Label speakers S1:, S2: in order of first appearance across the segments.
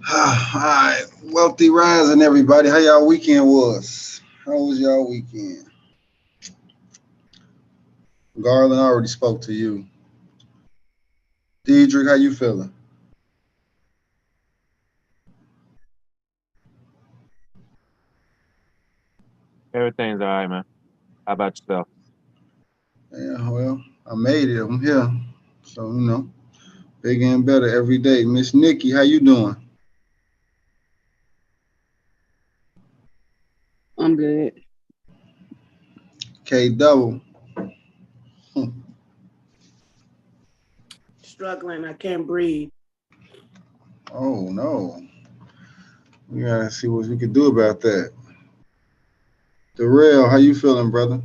S1: All right, wealthy rising, everybody. How y'all weekend was? How was y'all weekend? Garland I already spoke to you. Deidre, how you feeling?
S2: Everything's all right, man. How about yourself?
S1: Yeah, well, I made it. I'm here, so bigger and better every day. Miss Nikki, how you doing?
S3: I'm good.
S1: K Double.
S3: Struggling. I can't breathe.
S1: Oh no, we gotta see what we can do about that. Darrell, how you feeling, brother?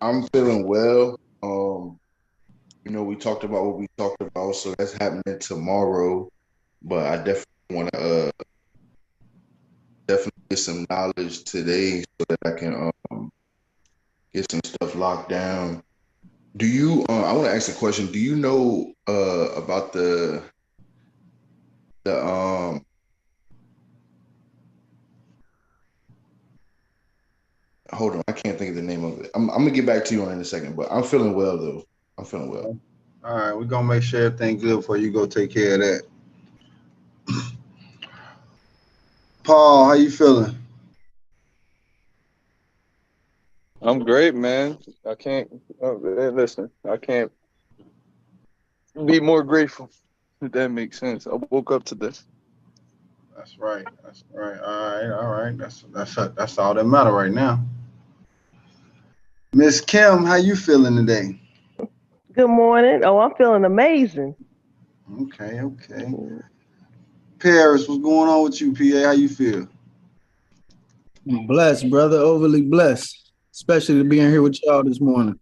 S4: I'm feeling well. We talked about what we talked about, so that's happening tomorrow. But I definitely want to definitely get some knowledge today so that I can get some stuff locked down. Do you? I want to ask a question. Do you know about the Hold on, I can't think of the name of it. I'm gonna get back to you on it in a second, but I'm feeling well though. I'm feeling well.
S1: All right, we're gonna make sure everything good before you go take care of that. Paul, how you feeling?
S5: I'm great, man. I can't listen. I can't be more grateful. If that makes sense. I woke up to this.
S1: That's right. That's right. All right. That's all that matter right now. Miss Kim, how you feeling today?
S6: Good morning. Oh, I'm feeling amazing.
S1: Okay, okay. Paris, what's going on with you, PA? How you feel?
S7: Blessed, brother. Overly blessed. Especially to being here with y'all this morning.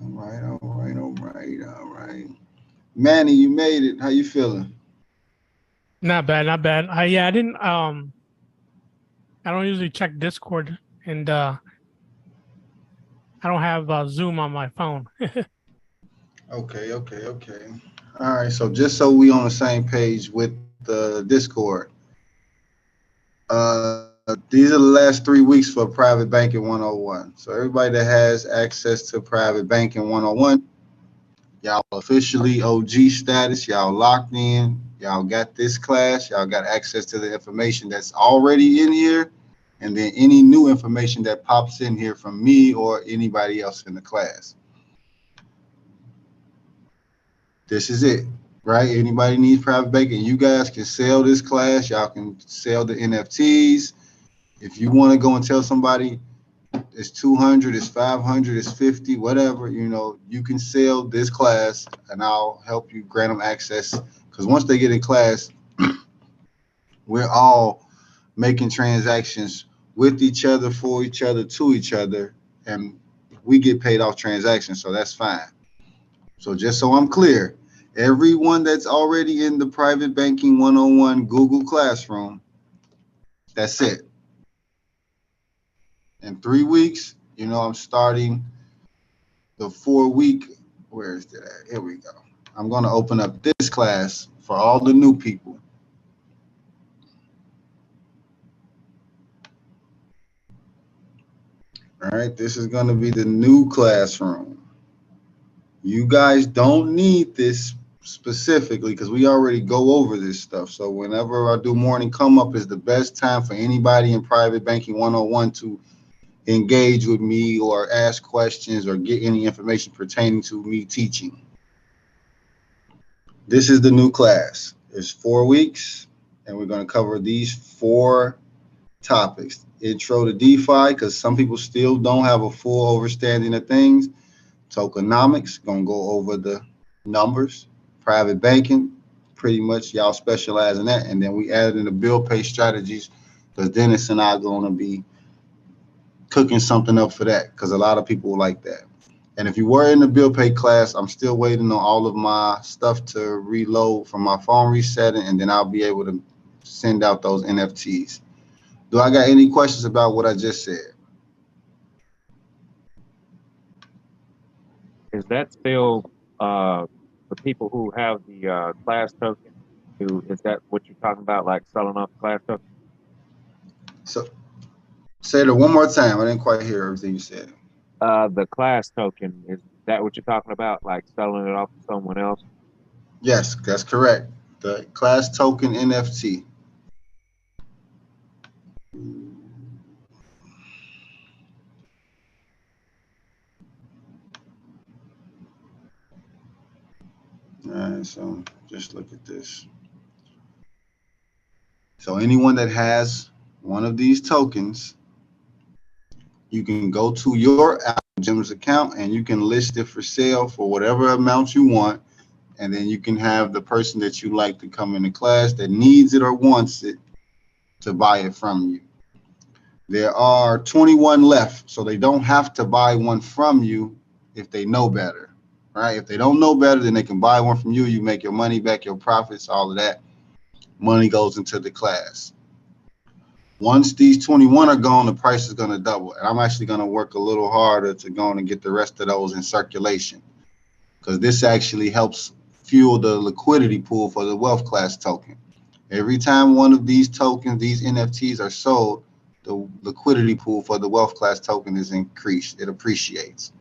S1: All right, all right, all right, all right. Manny, you made it. How you feeling?
S8: Not bad, not bad. I didn't I don't usually check Discord and I don't have Zoom on my phone.
S1: Okay, okay, okay. All right, so just so we on the same page with the Discord, these are the last 3 weeks for Private Banking 101. So everybody that has access to Private Banking 101, y'all officially OG status. Y'all locked in. Y'all got this class. Y'all got access to the information that's already in here. And then any new information that pops in here from me or anybody else in the class. This is it, right? Anybody needs private banking, you guys can sell this class. Y'all can sell the NFTs. If you want to go and tell somebody it's 200, it's 500, it's 50, whatever, you can sell this class and I'll help you grant them access. Because once they get in class, we're all making transactions with each other, for each other, to each other, and we get paid off transactions. So that's fine. So just so I'm clear, everyone that's already in the Private Banking 101 Google Classroom, that's it. In 3 weeks, I'm starting the 4 week. Where is that at? Here we go. I'm going to open up this class for all the new people. All right, this is going to be the new classroom. You guys don't need this specifically because we already go over this stuff. So whenever I do morning come up is the best time for anybody in Private Banking 101 to engage with me or ask questions or get any information pertaining to me teaching. This is the new class. It's 4 weeks, and we're going to cover these four topics. Intro to DeFi, because some people still don't have a full understanding of things. Tokenomics, going to go over the numbers. Private banking, pretty much y'all specialize in that. And then we added in the bill pay strategies, because Dennis and I are going to be cooking something up for that, because a lot of people like that. And if you were in the bill pay class, I'm still waiting on all of my stuff to reload from my phone resetting, and then I'll be able to send out those NFTs. Do I got any questions about what I just said?
S2: is that still for people who have the class token? Is that what you're talking about, like selling off the class token?
S1: So say it one more time. I didn't quite hear everything you said.
S2: The class token, is that what you're talking about, like selling it off to someone else?
S1: Yes, that's correct. The class token NFT. All right, so just look at this. So anyone that has one of these tokens, you can go to your Gems account and you can list it for sale for whatever amount you want. And then you can have the person that you like to come into class that needs it or wants it to buy it from you. There are 21 left, so they don't have to buy one from you if they know better, right? If they don't know better, then they can buy one from you. You make your money back, your profits, all of that. Money goes into the class. Once these 21 are gone, the price is going to double. And I'm actually going to work a little harder to go on and get the rest of those in circulation, because this actually helps fuel the liquidity pool for the wealth class token. Every time one of these tokens, these NFTs are sold, the liquidity pool for the wealth class token is increased. It appreciates.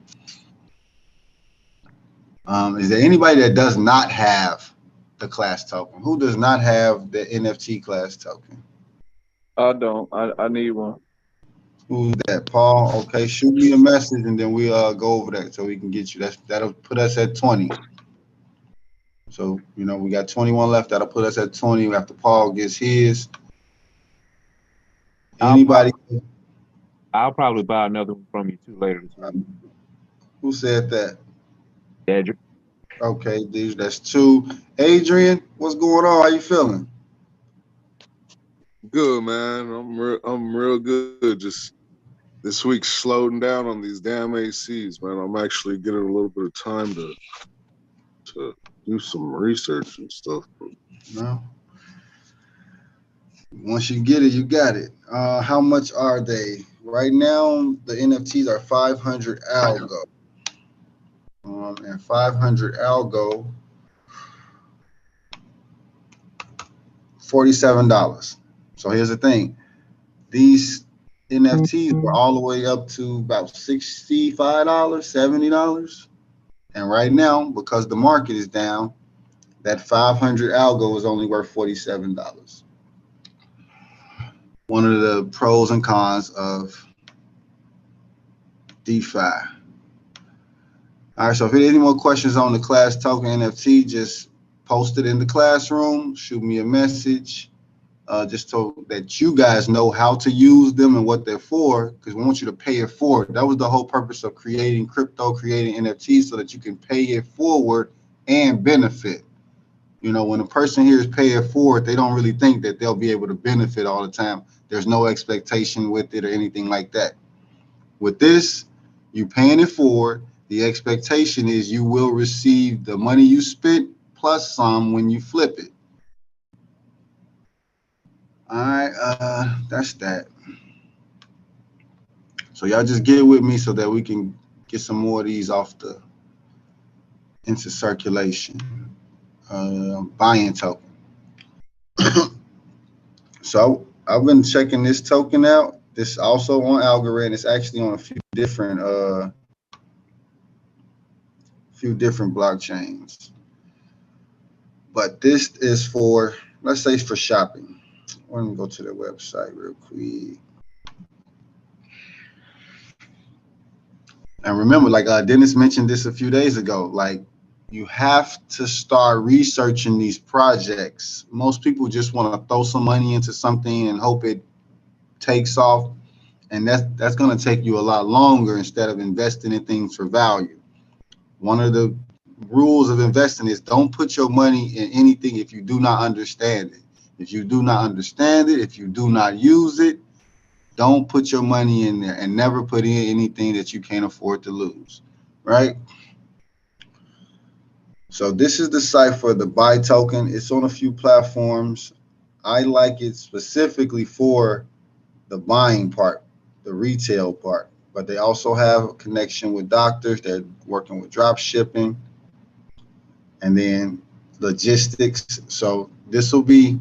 S1: Is there anybody that does not have the class token? Who does not have the NFT class token?
S5: I don't. I need one.
S1: Who's that? Paul? Okay, shoot me a message and then we'll go over that so we can get you. That'll put us at 20. So, you know, we got 21 left. That'll put us at 20 after Paul gets his. Anybody?
S2: I'll probably buy another one from you too later this week.
S1: Who said that?
S2: Edric.
S1: Okay, dude, that's 2. Adrian, what's going on? How you feeling?
S9: Good, man. I'm real good. Just this week slowing down on these damn ACs, man. I'm actually getting a little bit of time to do some research and stuff.
S1: No. Once you get it, you got it. How much are they? Right now, the NFTs are 500 algo. And 500 algo, $47. So here's the thing. These NFTs were all the way up to about $65, $70. And right now, because the market is down, that 500 algo is only worth $47. One of the pros and cons of DeFi. All right, so if there's any more questions on the class token NFT, just post it in the classroom, shoot me a message, just so that you guys know how to use them and what they're for, because we want you to pay it forward. That was the whole purpose of creating crypto, creating NFTs, so that you can pay it forward and benefit. You know, when a person here is paying it forward, they don't really think that they'll be able to benefit all the time. There's no expectation with it or anything like that. With this, you paying it forward. The expectation is you will receive the money you spent plus some when you flip it. All right, that's that. So y'all just get with me so that we can get some more of these into circulation. Buying token. So I've been checking this token out. This also on Algorand. It's actually on a few different blockchains. But this is for, let's say, for shopping. Let me go to their website real quick. And remember, like Dennis mentioned this a few days ago, like you have to start researching these projects. Most people just want to throw some money into something and hope it takes off. And that's going to take you a lot longer instead of investing in things for value. One of the rules of investing is don't put your money in anything if you do not understand it. If you do not understand it, if you do not use it, don't put your money in there, and never put in anything that you can't afford to lose, right? So this is the site for the buy token. It's on a few platforms. I like it specifically for the buying part, the retail part. but they also have a connection with doctors. They're working with drop shipping and then logistics. So this will be,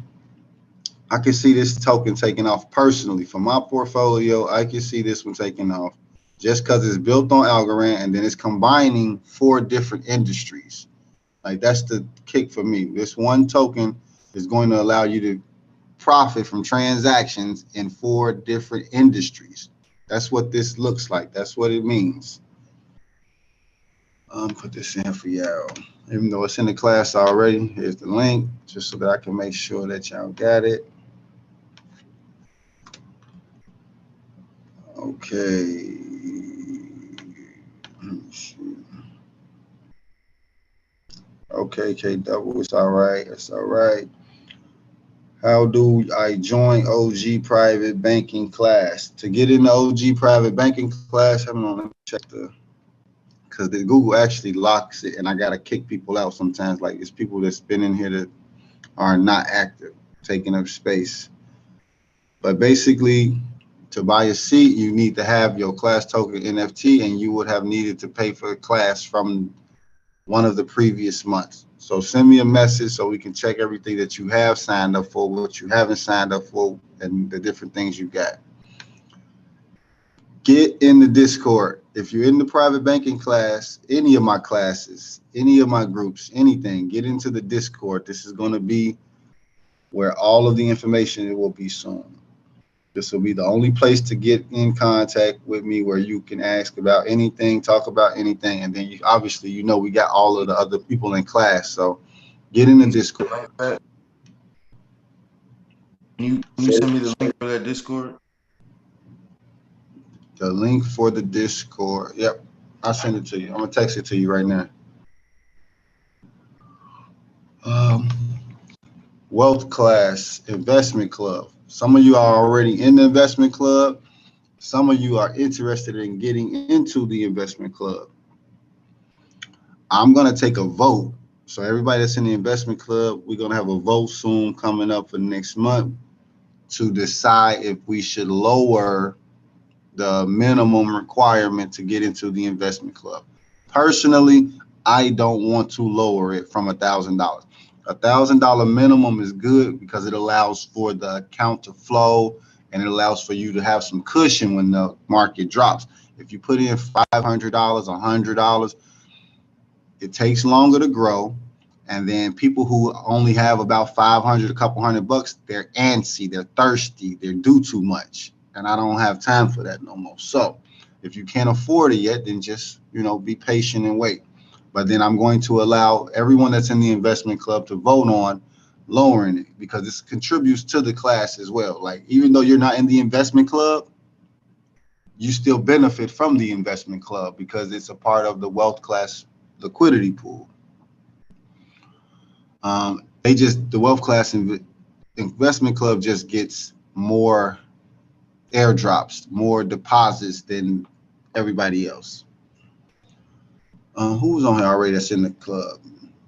S1: I can see this token taking off personally for my portfolio. I can see this one taking off just because it's built on Algorand and then it's combining 4 different industries. Like that's the kick for me. This one token is going to allow you to profit from transactions in 4 different industries. That's what this looks like. That's what it means. Put this in for y'all. Even though it's in the class already, here's the link just so that I can make sure that y'all got it. Okay. Let me see. Okay, K double, it's all right. It's all right. How do I join OG private banking class? To get in the OG private banking class, hold on, let me check because the Google actually locks it and I gotta kick people out sometimes. Like it's people that's been in here that are not active, taking up space. But basically, to buy a seat, you need to have your class token NFT, and you would have needed to pay for the class from one of the previous months. So send me a message so we can check everything that you have signed up for, what you haven't signed up for, and the different things you got. Get in the Discord. If you're in the private banking class, any of my classes, any of my groups, anything, get into the Discord. This is going to be where all of the information will be soon. This will be the only place to get in contact with me where you can ask about anything, talk about anything. And then you obviously, you know, we got all of the other people in class. So get in the Discord.
S4: Can you send me the link for that Discord?
S1: The link for the Discord. Yep. I'll send it to you. I'm going to text it to you right now. Wealth Class Investment Club. Some of you are already in the investment club. Some of you are interested in getting into the investment club. I'm going to take a vote. So everybody that's in the investment club, we're going to have a vote soon coming up for next month to decide if we should lower the minimum requirement to get into the investment club. Personally, I don't want to lower it from $1,000. $1,000 minimum is good because it allows for the account to flow and it allows for you to have some cushion when the market drops. If you put in $500, $100, it takes longer to grow. And then people who only have about 500, a couple $100, they're antsy, they're thirsty, they're due too much. And I don't have time for that no more. So if you can't afford it yet, then just, you know, be patient and wait. But then I'm going to allow everyone that's in the investment club to vote on lowering it because this contributes to the class as well. Like, even though you're not in the investment club, you still benefit from the investment club because it's a part of the wealth class liquidity pool. The wealth class investment club just gets more airdrops, more deposits than everybody else. Who's on here already that's in the club?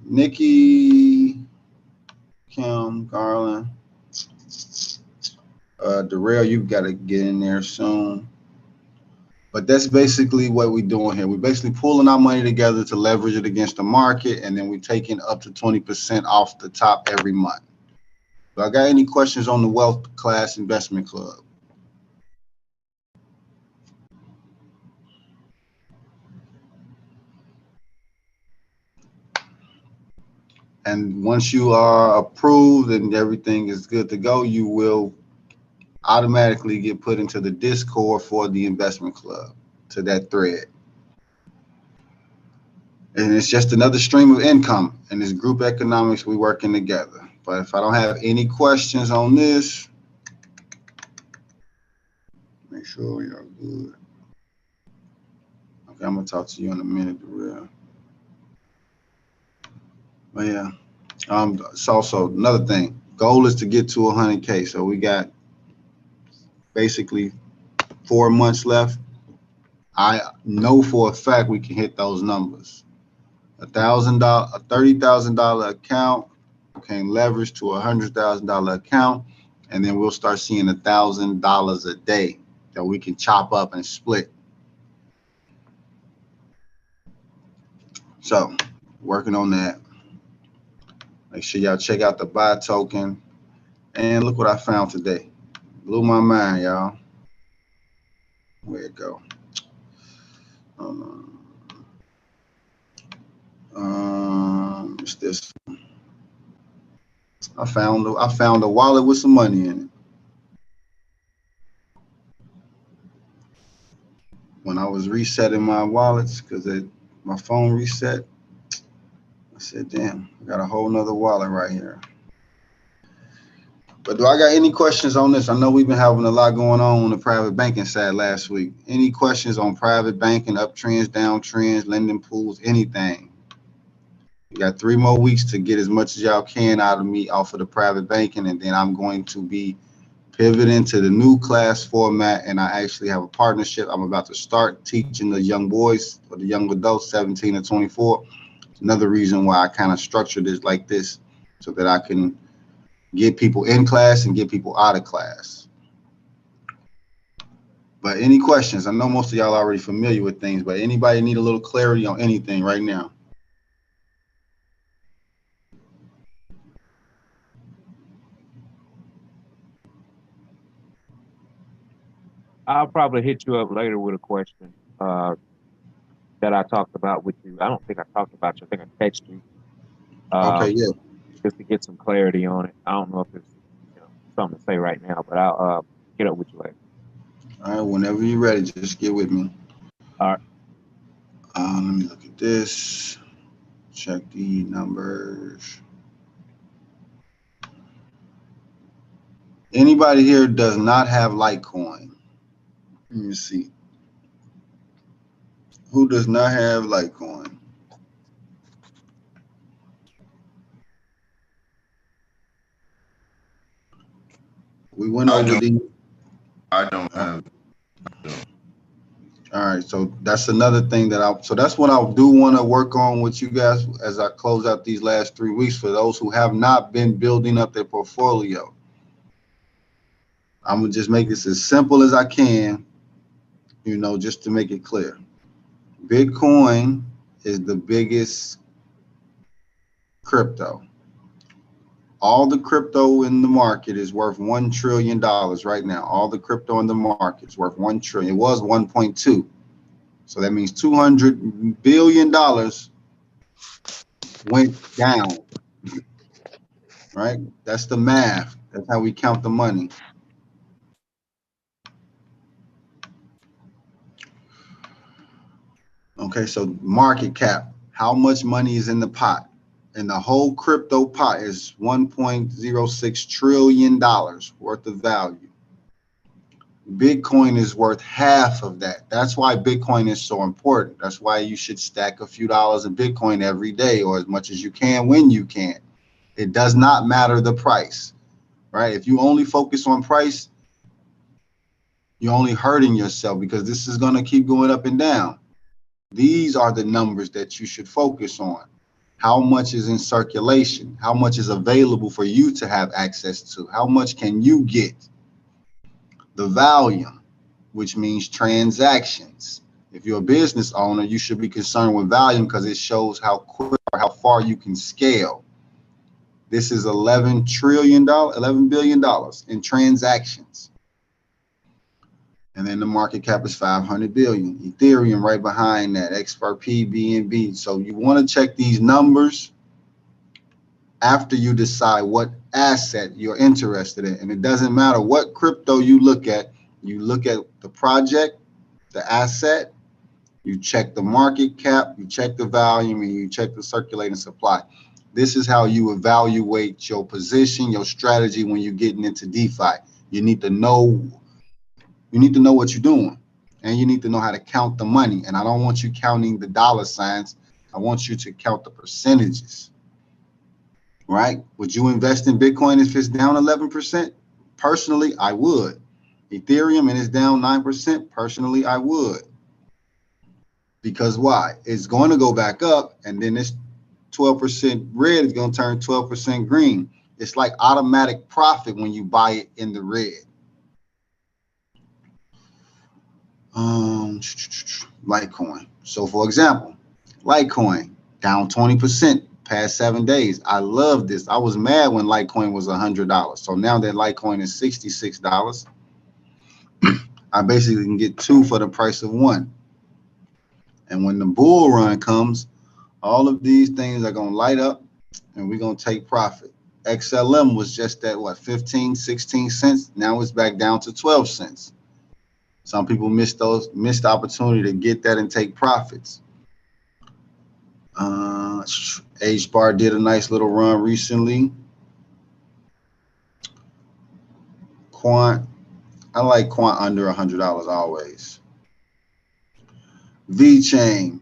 S1: Nikki, Kim, Garland, Darrell, you've got to get in there soon. But that's basically what we're doing here. We're basically pulling our money together to leverage it against the market, and then we're taking up to 20% off the top every month. So I got any questions on the Wealth Class Investment Club? And once you are approved and everything is good to go, you will automatically get put into the Discord for the investment club, to that thread. And it's just another stream of income. And this group economics, we working together. But if I don't have any questions on this, make sure you're good. Okay, I'm gonna talk to you in a minute, Darrell. But yeah, it's also another thing. Goal is to get to 100K. So we got basically 4 months left. I know for a fact we can hit those numbers. a $30,000 account can leverage to a $100,000 account, and then we'll start seeing $1,000 a day that we can chop up and split So working on that. Make sure y'all check out the buy token. And look what I found today. Blew my mind, y'all. Where'd it go? It's this. I found a wallet with some money in it. When I was resetting my wallets, because my phone reset, I said, damn, I got a whole nother wallet right here. But do I got any questions on this? I know we've been having a lot going on the private banking side last week. Any questions on private banking, uptrends, downtrends, lending pools, anything? You got 3 more weeks to get as much as y'all can out of me off of the private banking, and then I'm going to be pivoting to the new class format, and I actually have a partnership. I'm about to start teaching the young boys or the young adults, 17 to 24. Another reason why I kind of structured this like this, so that I can get people in class and get people out of class. But any questions? I know most of y'all are already familiar with things, but anybody need a little clarity on anything right now?
S2: I'll probably hit you up later with a question that I talked about with you. I don't think I talked about you. I think I texted you.
S1: Okay, yeah.
S2: Just to get some clarity on it. I don't know if it's something to say right now, but I'll get up with you later.
S1: All right, whenever you're ready, just get with me.
S2: All right.
S1: Let me look at this. Check the numbers. Anybody here does not have Litecoin? Let me see. Who does not have Litecoin? We went over the.
S4: I don't have.
S1: All right, so that's another thing so that's what I do want to work on with you guys as I close out these last 3 weeks for those who have not been building up their portfolio. I'm gonna just make this as simple as I can, just to make it clear. Bitcoin is the biggest crypto. All the crypto in the market is worth $1 trillion right now. All the crypto in the market is worth $1 trillion. It was 1.2. So that means $200 billion went down, right? That's the math. That's how we count the money. Okay, so market cap. How much money is in the pot? And the whole crypto pot is $1.06 trillion worth of value. Bitcoin is worth half of that. That's why Bitcoin is so important. That's why you should stack a few dollars of Bitcoin every day, or as much as you can when you can. It does not matter the price, right? If you only focus on price, you're only hurting yourself, because this is going to keep going up and down. These are the numbers that you should focus on. How much is in circulation? How much is available for you to have access to? How much can you get? The volume, which means transactions. If you're a business owner, you should be concerned with volume, because it shows how quick or how far you can scale. This is $11 billion in transactions. And then the market cap is 500 billion. Ethereum right behind that, XRP, BNB. So you want to check these numbers after you decide what asset you're interested in. And it doesn't matter what crypto you look at the project, the asset, you check the market cap, you check the volume, and you check the circulating supply. This is how you evaluate your position, your strategy when you're getting into DeFi. You need to know what you're doing, and you need to know how to count the money. And I don't want you counting the dollar signs. I want you to count the percentages, right? Would you invest in Bitcoin if it's down 11%? Personally, I would. Ethereum and it's down 9%. Personally, I would. Because why? It's going to go back up, and then this 12% red is going to turn 12% green. It's like automatic profit when you buy it in the red. Litecoin. So for example, Litecoin down 20% past 7 days. I love this. I was mad when Litecoin was $100. So now that Litecoin is $66, I basically can get 2 for the price of 1. And when the bull run comes, all of these things are going to light up and we're going to take profit. XLM was just at what, 15, 16 cents. Now it's back down to 12 cents. Some people missed the opportunity to get that and take profits. H-Bar did a nice little run recently. Quant, I like Quant under $100 always. VeChain.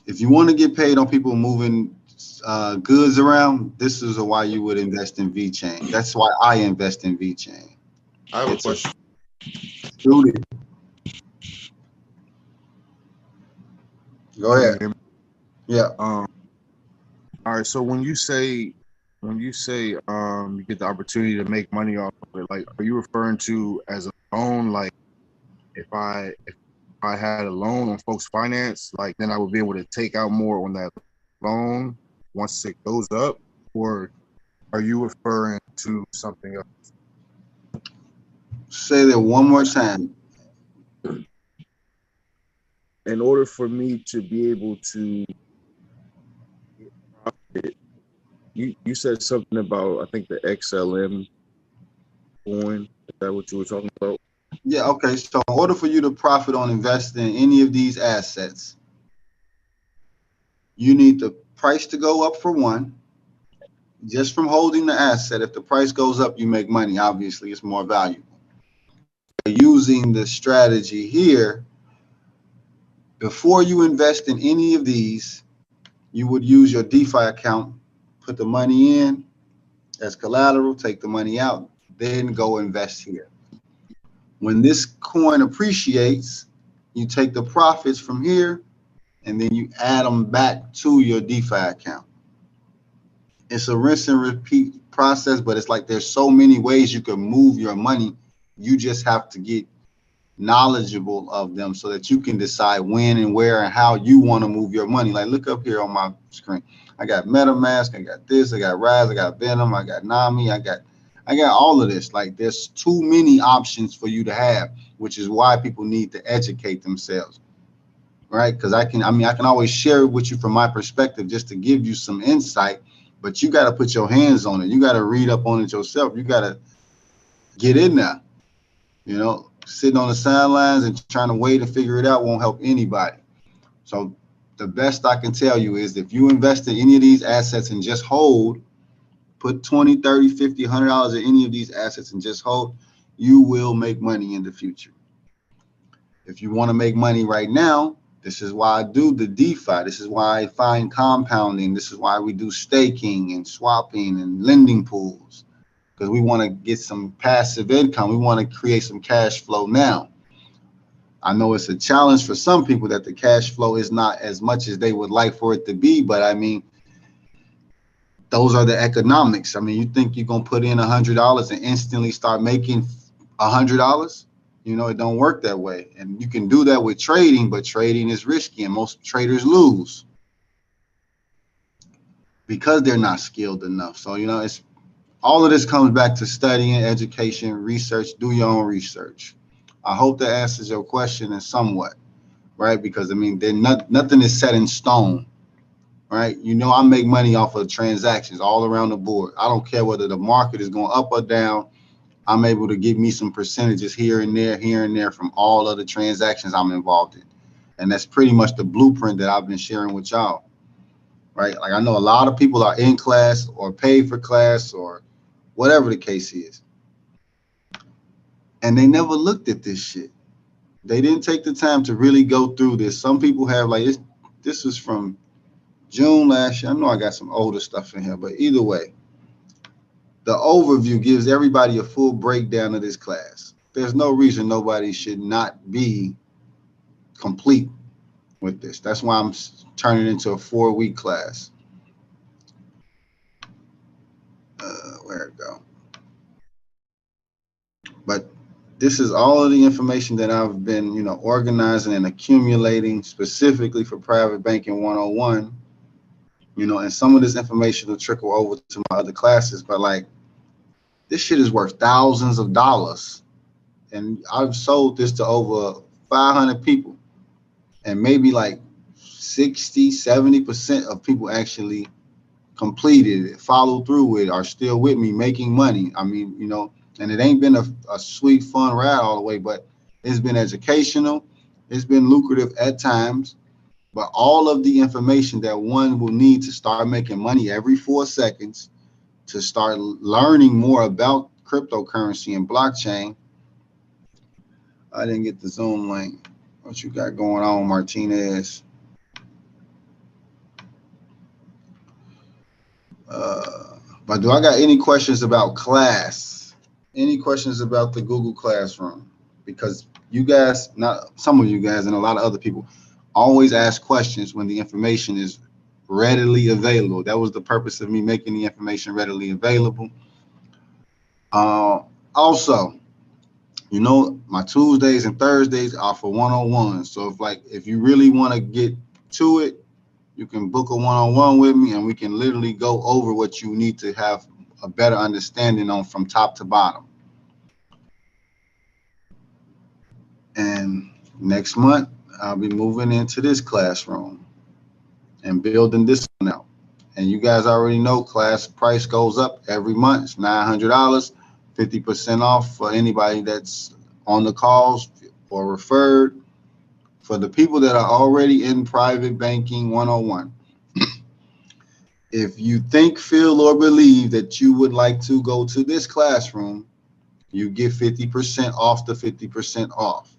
S1: If you want to get paid on people moving goods around, this is why you would invest in VeChain. That's why I invest in VeChain.
S4: I have a question.
S1: Shoot it. Go ahead. Yeah.
S10: All right. So when you say you get the opportunity to make money off of it, like, are you referring to as a loan? Like, if I had a loan on folks' finance, like, then I would be able to take out more on that loan once it goes up, or are you referring to something else?
S1: Say that one more time.
S10: In order for me to be able to get profit, you said something about, I think, the XLM coin. Is that what you were talking about?
S1: Yeah, okay. So in order for you to profit on investing in any of these assets, you need the price to go up for one. Just from holding the asset, if the price goes up, you make money. Obviously, it's more valuable. Using the strategy here, before you invest in any of these, you would use your DeFi account, put the money in as collateral, take the money out, then go invest here. When this coin appreciates, you take the profits from here and then you add them back to your DeFi account. It's a rinse and repeat process, but it's like there's so many ways you can move your money. You just have to get knowledgeable of them so that you can decide when and where and how you want to move your money. Like, look up here on my screen. I got MetaMask, I got this, I got Rise, I got Venom, I got Nami, I got all of this. Like, there's too many options for you to have, which is why people need to educate themselves, right? Because I can always share it with you from my perspective just to give you some insight, but you got to put your hands on it. You got to read up on it yourself. You got to get in there. You know, sitting on the sidelines and trying to wait and figure it out won't help anybody. So the best I can tell you is if you invest in any of these assets and just hold, put 20, 30, 50, $100 in any of these assets and just hold, you will make money in the future. If you want to make money right now, this is why I do the DeFi. This is why I find compounding. This is why we do staking and swapping and lending pools, because we want to get some passive income. We want to create some cash flow now. I know it's a challenge for some people that the cash flow is not as much as they would like for it to be, but I mean, those are the economics. I mean, you think you're going to put in $100 and instantly start making $100? You know, it don't work that way. And you can do that with trading, but trading is risky and most traders lose because they're not skilled enough. So, you know, it's all of this comes back to studying, education, research. Do your own research. I hope that answers your question in somewhat, right? Because I mean, nothing is set in stone, right? You know, I make money off of transactions all around the board. I don't care whether the market is going up or down. I'm able to give me some percentages here and there from all of the transactions I'm involved in. And that's pretty much the blueprint that I've been sharing with y'all, right? Like, I know a lot of people are in class or paid for class or whatever the case is, and they never looked at this shit. They didn't take the time to really go through this. Some people have, like, this is from June last year. I know I got some older stuff in here, but either way, the overview gives everybody a full breakdown of this class. There's no reason nobody should not be complete with this. That's why I'm turning it into a 4-week class. Where'd it go? But this is all of the information that I've been, organizing and accumulating specifically for Private Banking 101. And some of this information will trickle over to my other classes, but like, this shit is worth thousands of dollars. And I've sold this to over 500 people. And maybe like 60, 70% of people actually completed it, followed through with it, are still with me making money. I mean, and it ain't been a sweet, fun ride all the way, but it's been educational. It's been lucrative at times. But all of the information that one will need to start making money every 4 seconds, to start learning more about cryptocurrency and blockchain. I didn't get the Zoom link. What you got going on, Martinez? But do I got any questions about class? Any questions about the Google Classroom? Because you guys, not some of you guys and a lot of other people, always ask questions when the information is readily available. That was the purpose of me making the information readily available. Also, my Tuesdays and Thursdays are for one-on-ones. So if you really want to get to it, you can book a one-on-one with me and we can literally go over what you need to have a better understanding on from top to bottom. And next month, I'll be moving into this classroom and building this one out. And you guys already know class price goes up every month. It's $900, 50% off for anybody that's on the calls or referred. For the people that are already in Private Banking 101, if you think, feel, or believe that you would like to go to this classroom, you get 50% off the 50% off,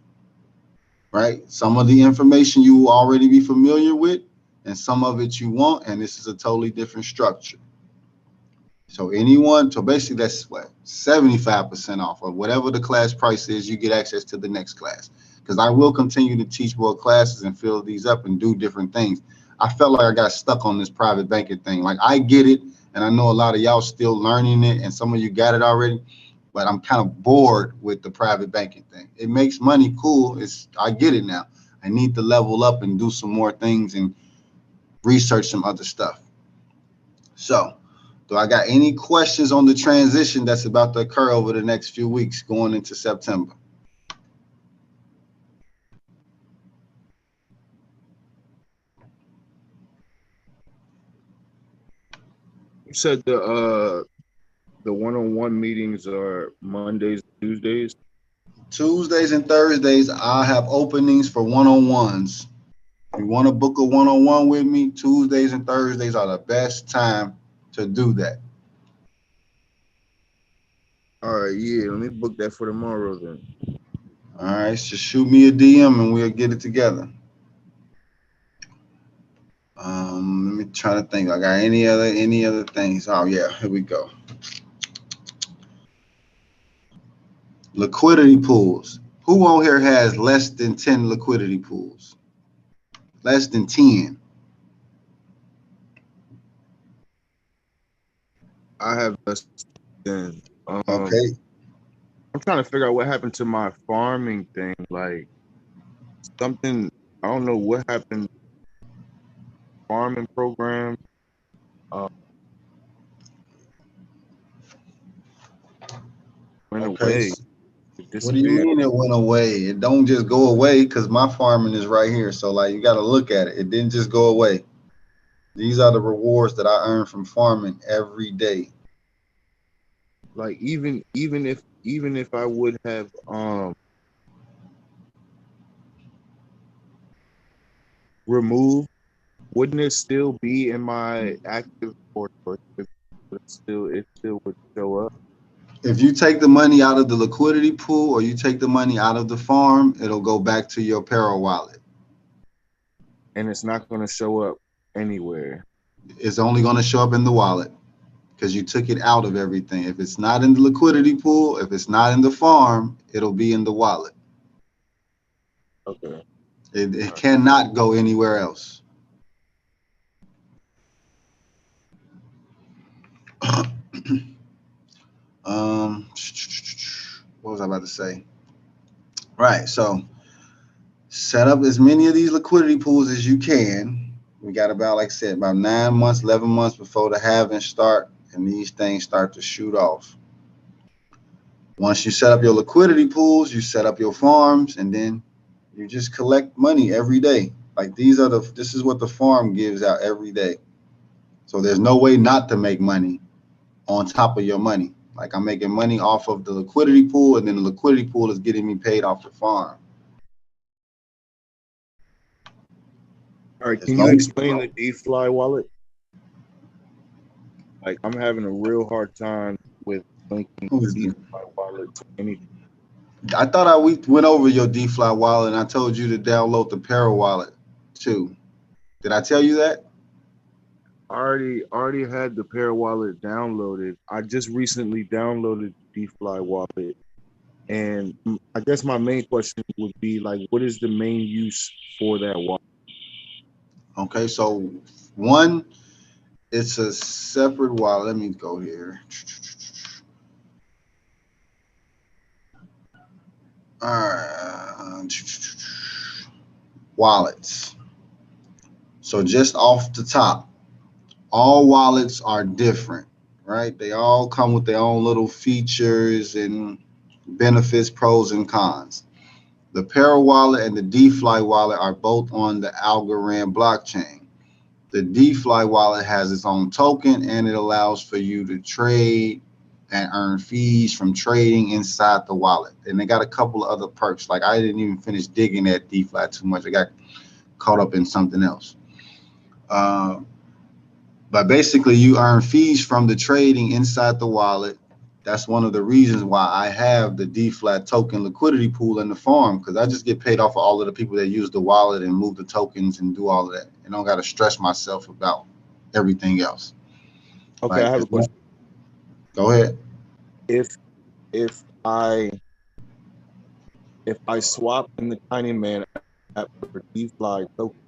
S1: right? Some of the information you will already be familiar with, and some of it you won't, and this is a totally different structure. So basically that's what, 75% off of whatever the class price is, you get access to the next class. Because I will continue to teach more classes and fill these up and do different things. I felt like I got stuck on this private banking thing. Like, I get it, and I know a lot of y'all still learning it, and some of you got it already, but I'm kind of bored with the private banking thing. It makes money, cool. I get it now. I need to level up and do some more things and research some other stuff. So, do I got any questions on the transition that's about to occur over the next few weeks going into September?
S10: You said the one-on-one meetings are Mondays, Tuesdays.
S1: Tuesdays and Thursdays, I have openings for one-on-ones. If you want to book a one-on-one with me, Tuesdays and Thursdays are the best time to do that.
S10: All right, yeah, let me book that for tomorrow then.
S1: All right, just shoot me a DM and we'll get it together. Let me try to think. I got any other things? Oh yeah, here we go. Liquidity pools. Who on here has less than 10 liquidity pools? Less than 10.
S10: I have less than.
S1: Okay.
S10: I'm trying to figure out what happened to my farming thing. Like something, I don't know what happened. Farming program. Went away.
S1: What do you mean it went away? It don't just go away, because my farming is right here. So like, you got to look at it. It didn't just go away. These are the rewards that I earn from farming every day.
S10: Like even if I would have removed, wouldn't it still be in my active or it still would show up?
S1: If you take the money out of the liquidity pool or you take the money out of the farm, it'll go back to your Paro wallet.
S10: And it's not going to show up anywhere.
S1: It's only going to show up in the wallet because you took it out of everything. If it's not in the liquidity pool, if it's not in the farm, it'll be in the wallet.
S10: Okay.
S1: It cannot go anywhere else. What was I about to say? Right. So set up as many of these liquidity pools as you can. We got about, like I said, about 9 months, 11 months before the halving start, and these things start to shoot off. Once you set up your liquidity pools, you set up your farms, and then you just collect money every day. Like this is what the farm gives out every day. So there's no way not to make money on top of your money. Like I'm making money off of the liquidity pool, and then the liquidity pool is getting me paid off the farm.
S10: All right,
S1: As
S10: can you
S1: long
S10: explain the DFly wallet? Like, I'm having a real hard time with linking
S1: Who
S10: the
S1: is this?
S10: DFly wallet to anything.
S1: I thought we went over your DFly wallet, and I told you to download the Para wallet too. Did I tell you that?
S10: I already had the Pair wallet downloaded. I just recently downloaded the DFly wallet, and I guess my main question would be like, what is the main use for that wallet?
S1: Okay, so one, it's a separate wallet. Let me go here. All right. Wallets. So just off the top, all wallets are different, right? They all come with their own little features and benefits, pros and cons. The Para wallet and the DFly wallet are both on the Algorand blockchain. The DFly wallet has its own token, and it allows for you to trade and earn fees from trading inside the wallet. And they got a couple of other perks. Like I didn't even finish digging at DFly too much. I got caught up in something else. But basically, you earn fees from the trading inside the wallet. That's one of the reasons why I have the DFly token liquidity pool in the farm, because I just get paid off of all of the people that use the wallet and move the tokens and do all of that. And I don't got to stress myself about everything else.
S10: Okay, I have a question.
S1: Go ahead.
S10: If I swap in the Tiny Man app for DFly token,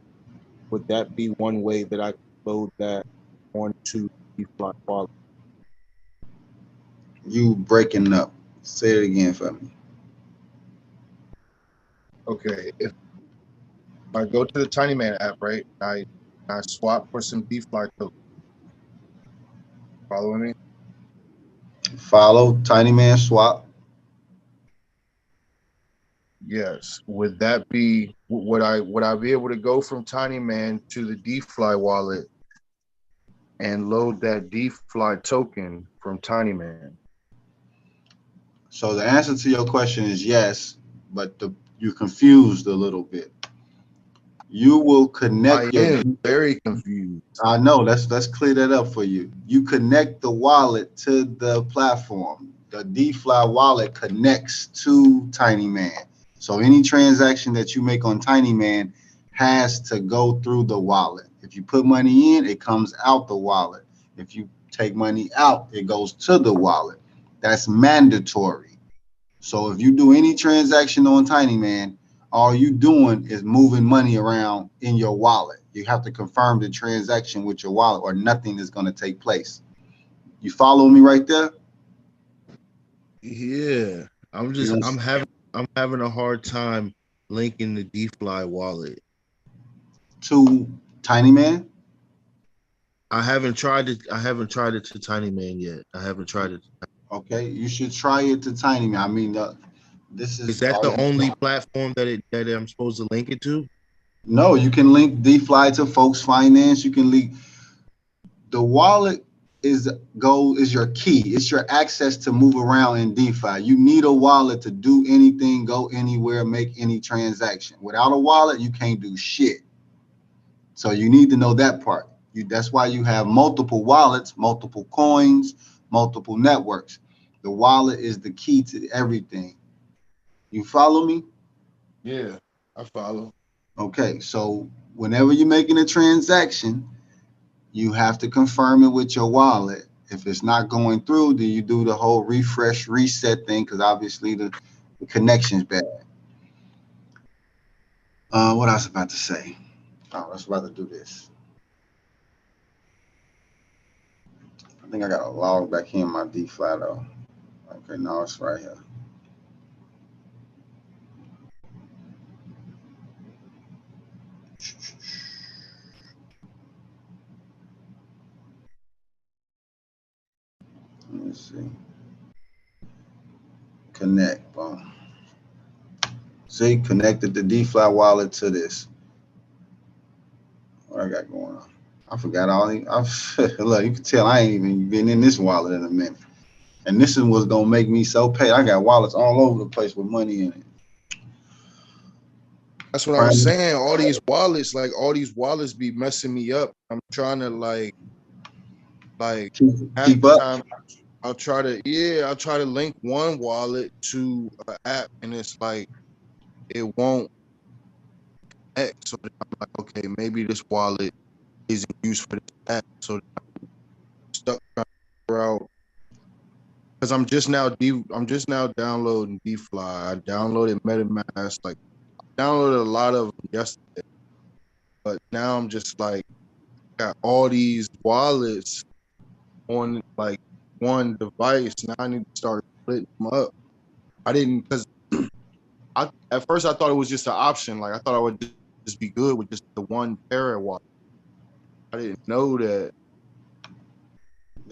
S10: would that be one way that I could load that onto DFly wallet?
S1: You breaking up. Say it again for me.
S10: Okay, if I go to the Tiny Man app, right, I swap for some DFly token. Following me?
S1: Follow Tiny Man swap.
S10: Yes. Would that be, would I be able to go from Tiny Man to the DFly wallet and load that DFly token from Tiny Man?
S1: So the answer to your question is yes, but you confused a little bit. You will connect
S10: I am very confused.
S1: I know. Let's clear that up for you. You connect the wallet to the platform. The DFly wallet connects to Tiny Man. So any transaction that you make on Tiny Man has to go through the wallet. If you put money in, it comes out the wallet. If you take money out, it goes to the wallet. That's mandatory. So if you do any transaction on Tiny Man, all you doing is moving money around in your wallet. You have to confirm the transaction with your wallet, or nothing is going to take place. You follow me right there?
S10: Yeah, I'm having a hard time linking the DFly wallet
S1: to Tiny Man.
S10: I haven't tried it to Tiny Man yet. I haven't tried it.
S1: Okay, you should try it to Tiny Man. I mean, this is
S10: that the only platform that I'm supposed to link it to?
S1: No, you can link DFly to Folks Finance. You can link the wallet is your key. It's your access to move around in DeFi. You need a wallet to do anything, go anywhere, make any transaction. Without a wallet, you can't do shit. So you need to know that part. That's why you have multiple wallets, multiple coins, multiple networks. The wallet is the key to everything. You follow me?
S10: Yeah, I follow.
S1: Okay, so whenever you're making a transaction, you have to confirm it with your wallet. If it's not going through, then you do the whole refresh, reset thing, because obviously the connection's bad. What I was about to say? Oh, I was about to do this. I think I got to log back in my DFly though. Okay, no, it's right here. Let's see. Connect. Boom. See, connected the DFly wallet to this. What I got going on? I forgot all the. Look, you can tell I ain't even been in this wallet in a minute. And this is what's gonna make me so paid. I got wallets all over the place with money in it.
S10: That's what I was saying. All these wallets be messing me up. I'm trying to like
S1: keep up.
S10: Time, I'll try to link one wallet to an app, and it's like it won't connect. So I'm like, okay, maybe this wallet isn't used for this app. So I'm stuck trying to figure out, because I'm just now downloading DFly. I downloaded MetaMask, like I downloaded a lot of them yesterday, but now I'm just like got all these wallets on like one device. Now I need to start splitting them up. I didn't, because at first I thought it was just an option. Like I thought I would just be good with just the one Terra wallet. I didn't know that.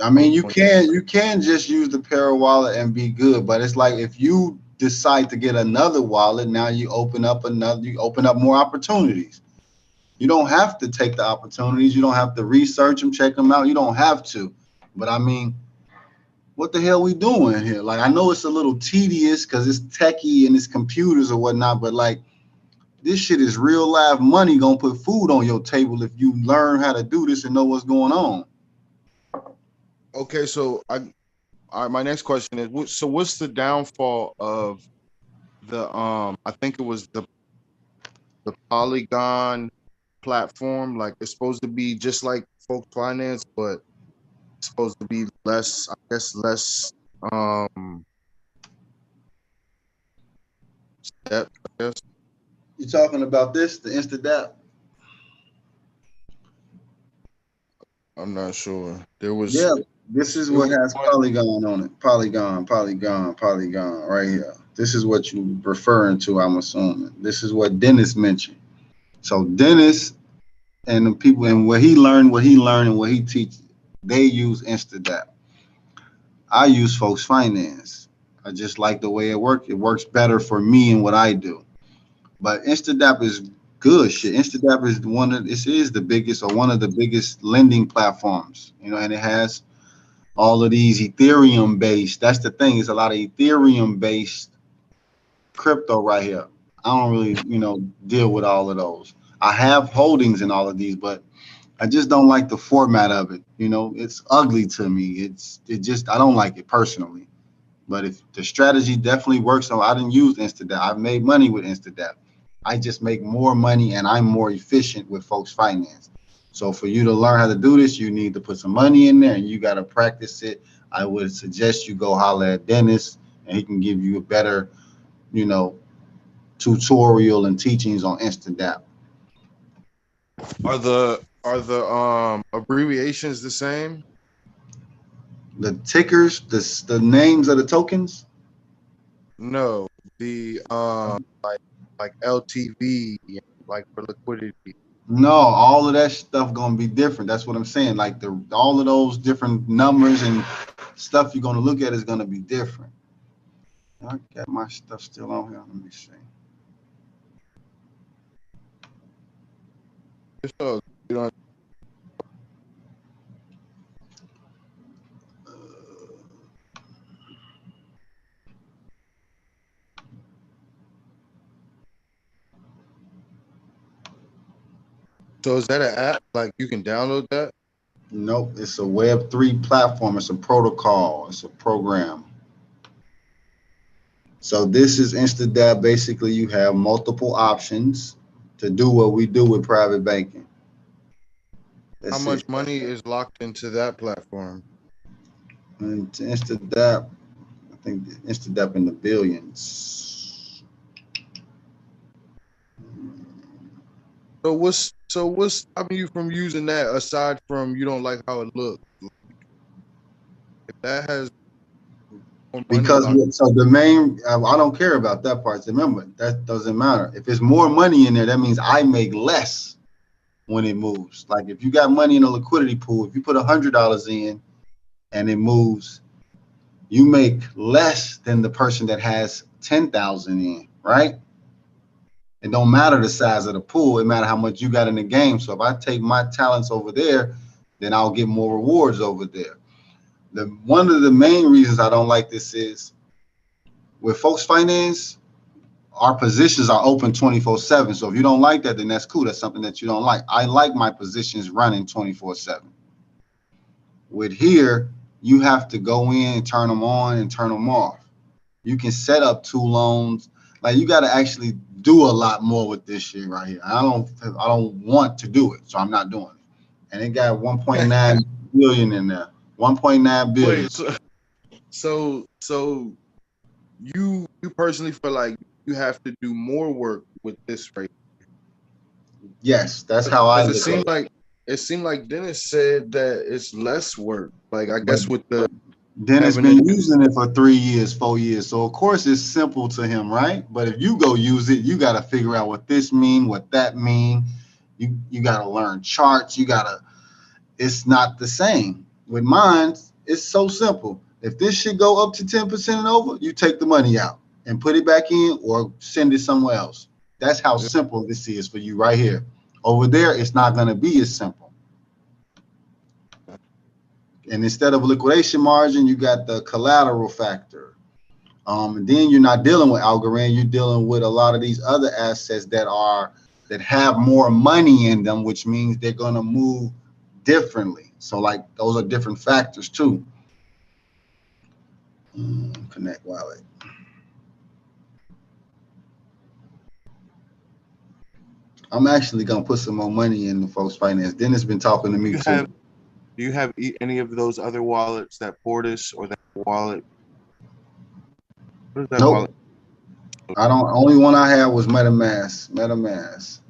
S1: I mean, you can just use the Para wallet and be good, but it's like if you decide to get another wallet, now you open up more opportunities. You don't have to take the opportunities. You don't have to research them, check them out. You don't have to. But I mean, what the hell we doing here? Like, I know it's a little tedious because it's techie and it's computers or whatnot, but like, this shit is real live money gonna put food on your table if you learn how to do this and know what's going on.
S10: Okay, so my next question is, so what's the downfall of the I think it was the Polygon platform? Like it's supposed to be just like Folk Finance, but it's supposed to be less, I guess, step, I guess.
S1: You talking about this, the InstaDApp?
S10: I'm not sure. There was
S1: this is what has Polygon on it. Polygon, right here. This is what you're referring to, I'm assuming. This is what Dennis mentioned. So Dennis and the people, and what he learned, and what he teaches, they use InstaDApp. I use Folks Finance. I just like the way it works. It works better for me and what I do. But InstaDApp is good shit. InstaDApp is the biggest, or one of the biggest lending platforms, you know, and it has all of these Ethereum based. That's the thing, is a lot of Ethereum based crypto right here. I don't really, deal with all of those. I have holdings in all of these, but I just don't like the format of it. It's ugly to me. I don't like it personally. But if the strategy definitely works, so I didn't use InstaDApp. I've made money with InstaDApp. I just make more money and I'm more efficient with Folks Finance. So for you to learn how to do this, you need to put some money in there and you got to practice it. I would suggest you go holler at Dennis and he can give you a better, tutorial and teachings on InstaDApp.
S10: Are the abbreviations the same?
S1: The tickers, the names of the tokens?
S10: No, the like LTV, like for liquidity.
S1: No, all of that stuff gonna be different. That's what I'm saying. Like all of those different numbers and stuff you're gonna look at is gonna be different. I got my stuff still on here. Let me see.
S10: So you don't. So is that an app? Like you can download that?
S1: Nope, it's a Web3 platform. It's a protocol. It's a program. So this is InstaDApp. Basically, you have multiple options to do what we do with private banking.
S10: How much money is locked into that platform?
S1: And to InstaDApp, I think InstaDApp in the billions.
S10: So what's stopping you from using that, aside from you don't like how it looks? If that has
S1: because so the main, I don't care about that part. Remember, that doesn't matter. If there's more money in there, that means I make less when it moves. Like if you got money in a liquidity pool, if you put $100 in and it moves you make less than the person that has 10,000 in, right? It don't matter the size of the pool. It matter how much you got in the game. So if I take my talents over there, then I'll get more rewards over there. One of the main reasons I don't like this is with Folks Finance, our positions are open 24/7. So if you don't like that, then that's cool. That's something that you don't like. I like my positions running 24/7. With here, you have to go in and turn them on and turn them off. You can set up 2 loans. Like, you got to actually do a lot more with this shit right here. I don't want to do it, so I'm not doing it. And it got 1.9 billion in there. 1.9 billion.
S10: Wait, so you personally feel like you have to do more work with this right?
S1: Yes, that's how I
S10: Because
S1: look at it.
S10: it seemed like Dennis said that it's less work. Like, I guess with the
S1: Dennis
S10: having
S1: been
S10: to-
S1: using it for 3 years, 4 years. So of course it's simple to him, right? But if you go use it, you got to figure out what this mean, what that mean. You got to learn charts. It's not the same. With mine, it's so simple. If this should go up to 10% and over, you take the money out and put it back in or send it somewhere else. That's how simple this is for you right here. Over there, it's not going to be as simple. And instead of liquidation margin, you got the collateral factor. And then you're not dealing with Algorand, you're dealing with a lot of these other assets that have more money in them, which means they're going to move differently. So like those are different factors too. Connect wallet. I'm actually gonna put some more money in the Folks Finance. Dennis been talking to me too.
S10: Do you have any of those other wallets, that Portis or that wallet? What is that
S1: Nope.
S10: wallet?
S1: I don't. Only one I had was MetaMask. MetaMask.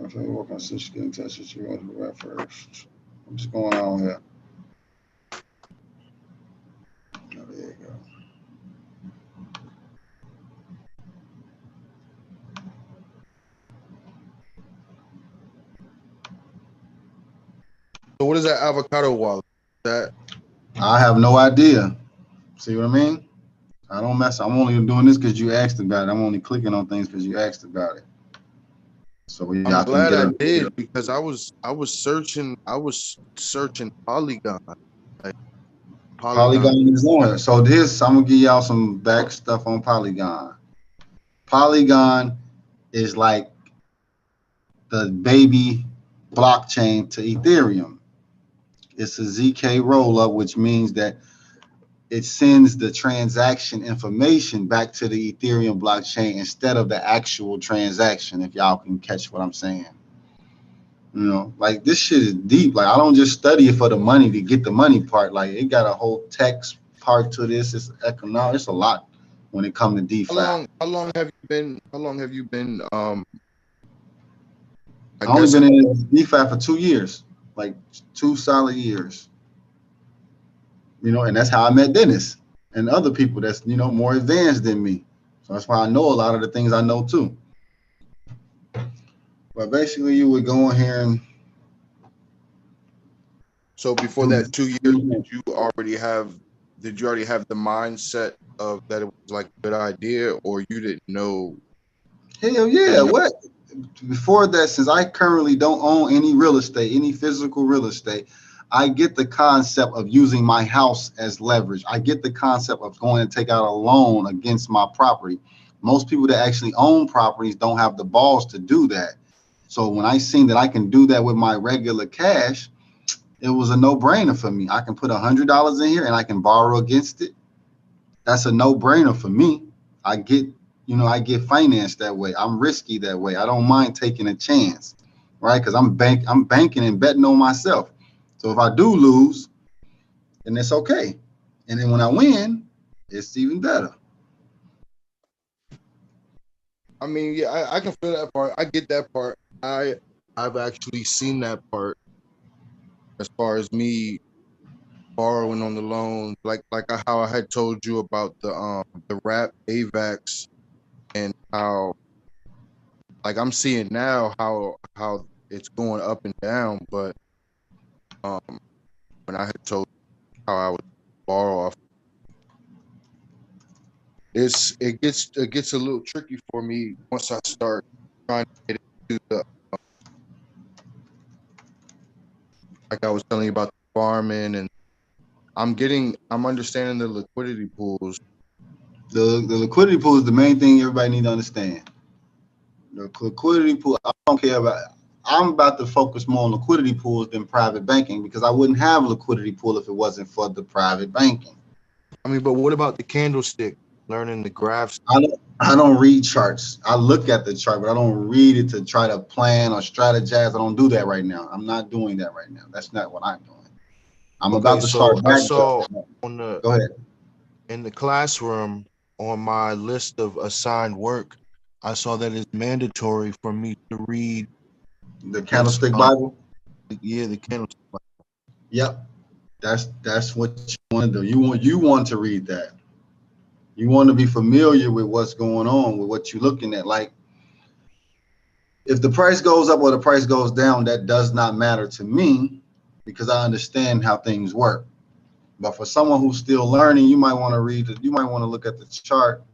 S1: If I work on switch, get in touch with you. Want to go first? What's going on here? Oh, there you go.
S10: So what is that avocado wallet? That
S1: I have no idea. See what I mean? I don't mess. I'm only doing this because you asked about it. I'm only clicking on things because you asked about it. So
S10: I'm glad I did, because I was searching Polygon. Like,
S1: Polygon is on here. So this, I'm gonna give y'all some back stuff on Polygon. Polygon is like the baby blockchain to Ethereum. It's a ZK rollup, which means that it sends the transaction information back to the Ethereum blockchain instead of the actual transaction, if y'all can catch what I'm saying. You know, like this shit is deep. Like, I don't just study it for the money to get the money part. Like, it got a whole text part to this. It's economic. It's a lot when it comes to DeFi.
S10: How long have you been
S1: I've only been in DeFi for 2 years, like 2 solid years. You know, and that's how I met Dennis and other people that's, you know, more advanced than me. So that's why I know a lot of the things I know too. But basically, you would go in here and.
S10: So before that 2 years, did you already have the mindset of that it was like a good idea, or you didn't know?
S1: Hell yeah! What? Before that, since I currently don't own any real estate, any physical real estate, I get the concept of using my house as leverage. I get the concept of going and take out a loan against my property. Most people that actually own properties don't have the balls to do that. So when I seen that I can do that with my regular cash, it was a no-brainer for me. I can put $100 in here and I can borrow against it. That's a no-brainer for me. I get financed that way. I'm risky that way. I don't mind taking a chance, right? Because I'm banking and betting on myself. So if I do lose, then it's okay. And then when I win, it's even better.
S10: I mean, yeah, I can feel that part. I get that part. I've actually seen that part as far as me borrowing on the loan, like how I had told you about the Wrap AVAX, and how, like, I'm seeing now how it's going up and down, but when I had told how I would borrow off, it gets a little tricky for me once I start trying to get into the, like I was telling you about the farming, and I'm understanding the liquidity pools.
S1: The liquidity pool is the main thing everybody need to understand. The liquidity pool, I don't care about. I'm about to focus more on liquidity pools than private banking because I wouldn't have a liquidity pool if it wasn't for the private banking.
S10: I mean, but what about the candlestick? Learning the graphs.
S1: I don't read charts. I look at the chart, but I don't read it to try to plan or strategize. I don't do that right now. I'm not doing that right now. That's not what I'm doing. I'm about to start.
S10: I saw on
S1: Go ahead.
S10: In the classroom on my list of assigned work, I saw that it's mandatory for me to read
S1: the Candlestick Bible.
S10: Yeah, the Candlestick Bible.
S1: Yep, that's what you want to do. You want to read that. You want to be familiar with what's going on, with what you're looking at. Like, if the price goes up or the price goes down, that does not matter to me because I understand how things work. But for someone who's still learning, you might want to read it. You might want to look at the chart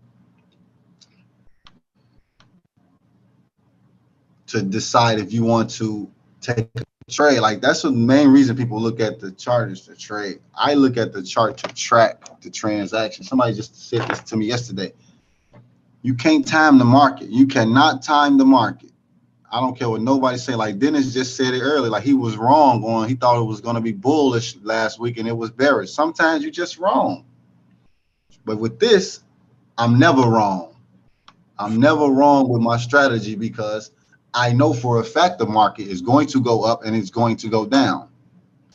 S1: to decide if you want to take a trade. Like, that's the main reason people look at the chart is to trade. I look at the chart to track the transaction. Somebody just said this to me yesterday. You can't time the market. You cannot time the market. I don't care what nobody say. Like Dennis just said it earlier. Like, he was wrong on, he thought it was going to be bullish last week and it was bearish. Sometimes you're just wrong. But with this, I'm never wrong. I'm never wrong with my strategy because I know for a fact the market is going to go up and it's going to go down.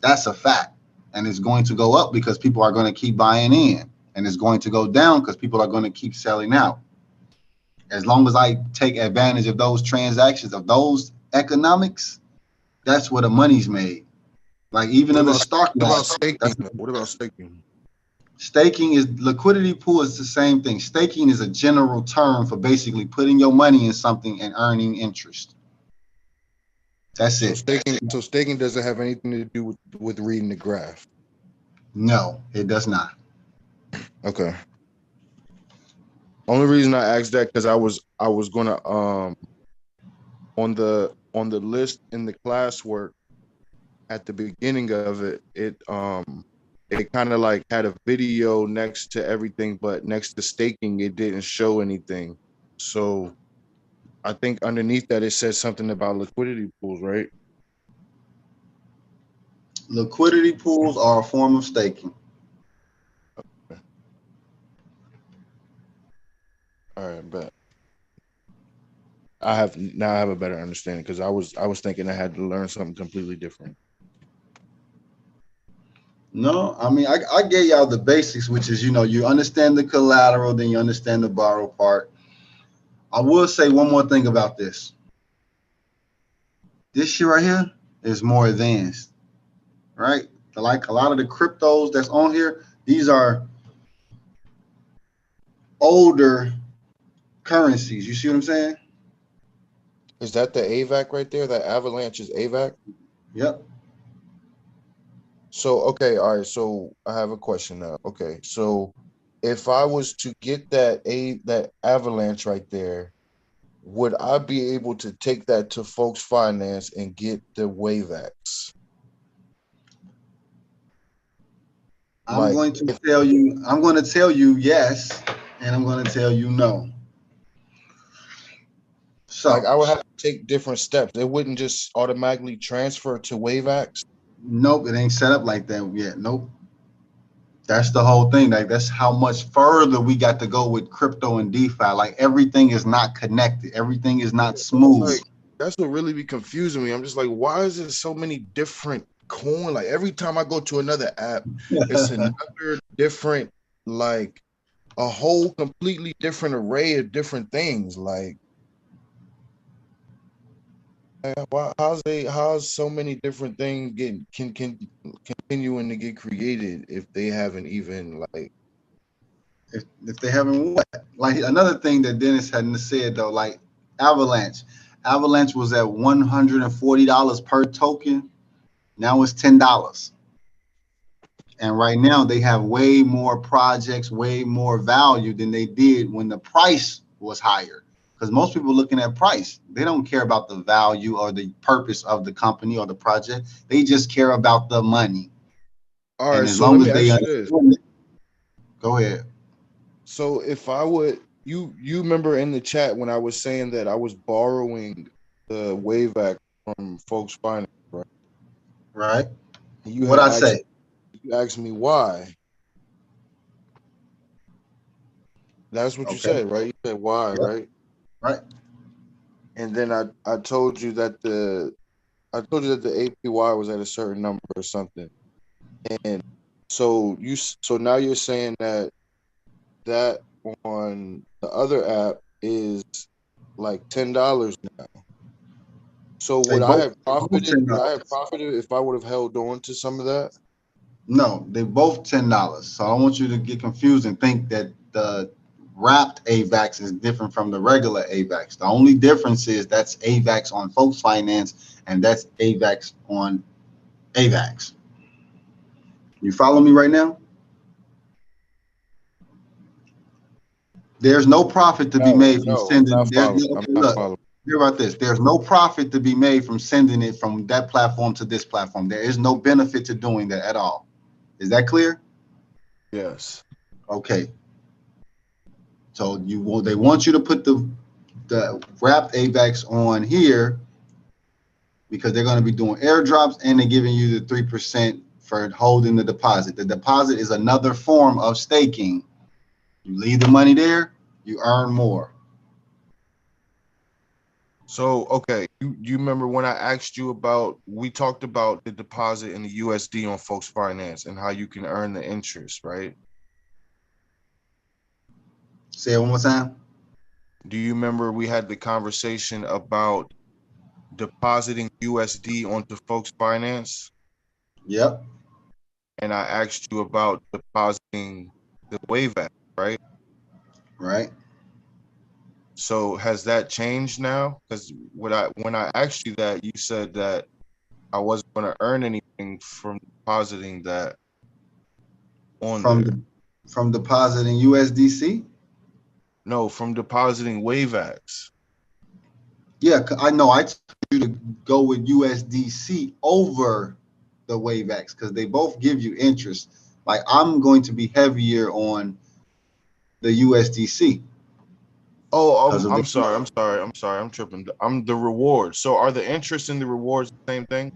S1: That's a fact. And it's going to go up because people are going to keep buying in. And it's going to go down because people are going to keep selling out. As long as I take advantage of those transactions, of those economics, that's where the money's made. Like, even in the stock market.
S10: What about staking?
S1: Staking is liquidity pool is the same thing. Staking is a general term for basically putting your money in something and earning interest. That's it.
S10: So staking doesn't have anything to do with reading the graph.
S1: No, it does not.
S10: Okay. Only reason I asked that because I was gonna on the list in the classwork at the beginning of it, it kind of like had a video next to everything, but next to staking, it didn't show anything. So I think underneath that, it says something about liquidity pools, right?
S1: Liquidity pools are a form of staking.
S10: Okay. All right, bet. I have a better understanding because I was thinking I had to learn something completely different.
S1: No, I mean, I gave y'all the basics, which is, you understand the collateral, then you understand the borrow part. I will say one more thing about this. This shit right here is more advanced, right? Like a lot of the cryptos that's on here, these are older currencies. You see what I'm saying?
S10: Is that the AVAC right there? That Avalanche is AVAC?
S1: Yep.
S10: So, okay, all right. So I have a question now. Okay, so if I was to get that Avalanche right there, would I be able to take that to Folks Finance and get the WaveX?
S1: I'm going to tell you yes, and I'm going to tell you no. So
S10: I would have to take different steps. It wouldn't just automatically transfer to WaveX.
S1: Nope, it ain't set up like that yet. Nope. That's the whole thing. Like, that's how much further we got to go with crypto and DeFi. Like, everything is not connected. Everything is not smooth.
S10: Like, that's what really be confusing me. I'm just like, why is there so many different coin? Like, every time I go to another app, it's another different, like a whole completely different array of different things. Like, how's so many different things continuing to get created if they haven't even like
S1: if they haven't what? Like, another thing that Dennis hadn't said though, like Avalanche Avalanche was at $140 per token. Now it's $10. And right now they have way more projects, way more value than they did when the price was higher. Because most people are looking at price. They don't care about the value or the purpose of the company or the project. They just care about the money.
S10: All
S1: And
S10: right,
S1: as
S10: so let
S1: long
S10: me
S1: as they
S10: ask you this.
S1: understand it, go ahead.
S10: So if I would, you remember in the chat when I was saying that I was borrowing the Wave Act from Folks Finance, right?
S1: Right.
S10: You
S1: What
S10: had
S1: I say?
S10: You asked me why. That's what you
S1: Okay.
S10: said, right? You said why,
S1: Yep.
S10: right?
S1: Right.
S10: And then I told you that the APY was at a certain number or something. And so now you're saying that on the other app is like $10 now. So
S1: They
S10: would I
S1: both
S10: have profited?
S1: $10.
S10: Would I have profited if I would have held on to some of that?
S1: No, they both $10. So I don't want you to get confused and think that the wrapped AVAX is different from the regular AVAX. The only difference is that's AVAX on Folks Finance and that's AVAX on AVAX. You follow me right now? There's no profit to be made from sending.
S10: I'm not following.
S1: Hear about this. There's no profit to be made from sending it from that platform to this platform. There is no benefit to doing that at all. Is that clear?
S10: Yes.
S1: Okay. So they want you to put the wrapped AVAX on here because they're going to be doing airdrops and they're giving you the 3% for holding the deposit. The deposit is another form of staking. You leave the money there, you earn more.
S10: So, okay, you remember when I asked you we talked about the deposit in the USD on Folks Finance and how you can earn the interest, right?
S1: Say it one more time.
S10: Do you remember we had the conversation about depositing USD onto Folks Finance?
S1: Yep.
S10: And I asked you about depositing the Wave Act, right?
S1: Right.
S10: So has that changed now? Because when I asked you that, you said that I wasn't going to earn anything from depositing that on there.
S1: From depositing USDC?
S10: No, from depositing WaveAx.
S1: Yeah, I know. I told you to go with USDC over the WaveAx because they both give you interest. Like I'm going to be heavier on the USDC.
S10: Oh, I'm sorry. I'm tripping. I'm the rewards. So are the interest and the rewards the same thing?